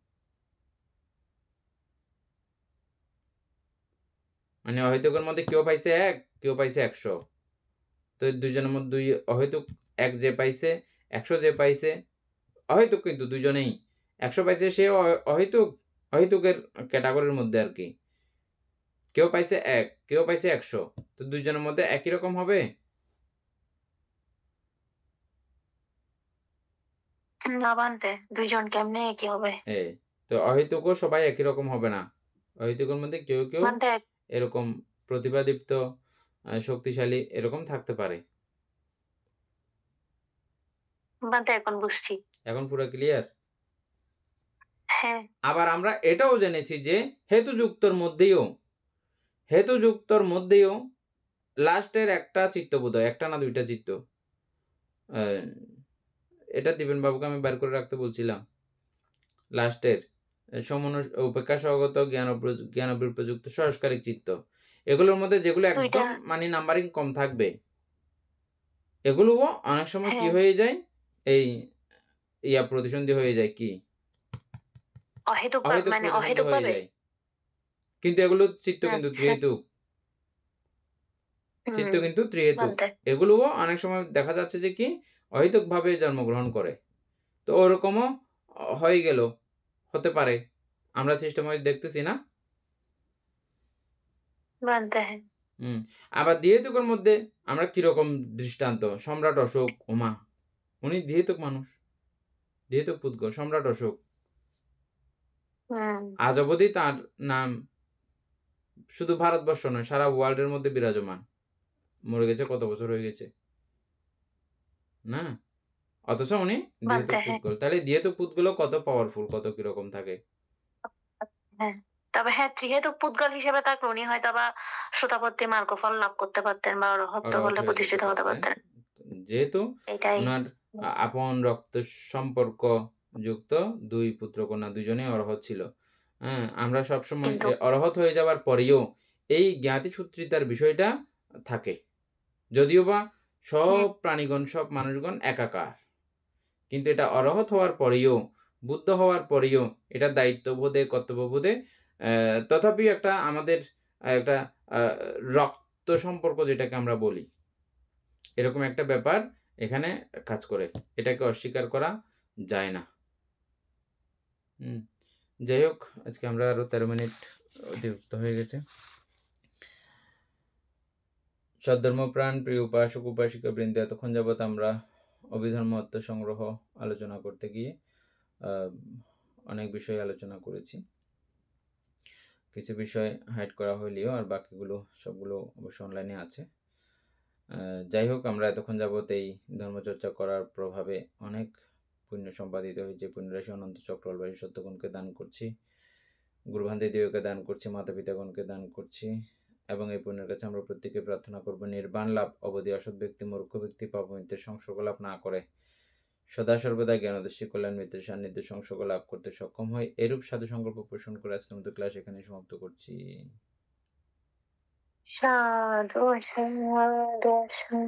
মানে অহেতুকের মধ্যে কেউ পাইছে 1, কেউ পাইছে 100, তো দুইজনের মধ্যে দুই অহেতুক, 1 যে পাইছে, 100 যে পাইছে, অহেতুক কিন্তু দুইজনেই। 100 পাইছে সে অহেতুক, অহেতুকের ক্যাটাগরির মধ্যে আর কি। কেউ পাইছে 1, কেউ পাইছে 100, তো দুইজনের মধ্যে একই রকম হবে? না বানতে দুইজন কেমনে একই হবে? তো অহেতুকও সবাই একই রকম হবে না। অহেতুকের মধ্যে কেউ কেউ এরকম প্রতিভাদীপ্ত, শক্তিশালী এরকম থাকতে পারে। এখন বুঝছি, এখন পুরো ক্লিয়ার? হ্যাঁ। আবার আমরা এটাও জেনেছি যে হেতুযুক্তর মধ্যেও লাস্টের একটা চিত্ত বোধহয়, একটা না দুইটা চিত্ত, এটা দিবেন বাবুকে আমি বের করে রাখতে বলছিলাম। লাস্টের উপেক্ষা সহগত জ্ঞান প্রযুক্ত সংস্কারিক চিত্ত, এগুলোর মধ্যে যেগুলো একদম মানে নাম্বারিং কম থাকবে, এগুলোও অনেক সময় কি হয়ে যায়, এই প্রতিসন্ধি হয়ে যায়, কি অহেতুক প্রতিসন্ধি হয়ে যায়। কিন্তু এগুলো চিত্ত কিন্তু ত্রিহেতুক, এগুলোও অনেক সময় দেখা যাচ্ছে যে কি অহেতুক ভাবে জন্মগ্রহণ করে। তো ওরকমও হয়ে গেল, হতে পারে আমরা সিস্টেম ওয়াইজ দেখতেছি না। মানতে হ্যাঁ। আবার দিহেতুকের মধ্যে আমরা কিরকম দৃষ্টান্ত, সম্রাট অশোক, ওমা উনি দিহেতুক মানুষ, দিহেতুক পুদ্গল, সম্রাট অশোক। আজ অবধি তার নাম শুধু ভারতবর্ষ নয়, সারা ওয়ার্ল্ডের মধ্যে বিরাজমান। মরে গেছে কত বছর হয়ে গেছে না, অথচ উনি দিহেতুক পুদ্গল। তাহলে দিহেতুক পুদ্গল কত পাওয়ারফুল, কত কিরকম থাকে। হ্যাঁ, তবে হ্যাঁ ত্রিহেতুক পুদ্গল হিসেবে থাকলে উনি হয়তো বা শ্রোতাপত্তি মার্গফল লাভ করতে পারতেন বা অরহত্ত বলে প্রতিষ্ঠিত হতে পারতেন, যেহেতু এটাই ওনার আপন রক্ত সম্পর্ক যুক্ত দুই পুত্র কন্যা, দুজনেই অরহত ছিল। হ্যাঁ, আমরা সবসময় অরহত হয়ে যাওয়ার পরেও এই জ্ঞাতি সূত্রিতার বিষয়টা থাকে, যদিও বা সব প্রাণীগণ, সব মানুষগণ একাকার, কিন্তু এটা অরহত হওয়ার পরেও, বুদ্ধ হওয়ার পরেও এটা দায়িত্ববোধে, কর্তব্যবোধে, তথাপি একটা আমাদের একটা রক্ত সম্পর্ক যেটাকে আমরা বলি, এরকম একটা ব্যাপার এখানে কাজ করে, এটাকে অস্বীকার করা যায় না। যাই হোক, আজকে আমরা আরো 13 মিনিট অতিরিক্ত হয়ে গেছে। সদ্ধর্মপ্রাণ প্রিয় উপাসক উপাসিকা বৃন্দ, এতক্ষণ যাবৎ আমরা অভিধর্ম আত্মসংগ্রহ আলোচনা করতে গিয়ে অনেক বিষয় আলোচনা করেছি। কিছু বিষয় হাইড করা হইলেও আর বাকিগুলো সবগুলো অবশ্য অনলাইনে আছে। যাই হোক, আমরা এতক্ষণ যাবৎ এই ধর্মচর্চা করার প্রভাবে অনেক পুণ্য সম্পাদিত হয়েছে। পুণ্যরাশি অনন্ত চক্রবাসী সত্যগণকে দান করছি, গুরুভান্তি দেবকে দান করছি, মাতা পিতাগণকে দান করছি, এবং এই পুণ্যের কাছে আমরা প্রত্যেকে প্রার্থনা করব নির্বাণ লাভ, অবধি অসৎ ব্যক্তি, মূর্খ ব্যক্তি পাপমিত্রের সংসর্গ লাভ না করে সদা সর্বদা জ্ঞানদর্শী কল্যাণ মিত্রের সান্নিধ্য সংসর্গ লাভ করতে সক্ষম হয়। এরূপ সাধু সংকল্প পোষণ করে আজকের মতো ক্লাস এখানে সমাপ্ত করছি। সাধু সাধু সাধু।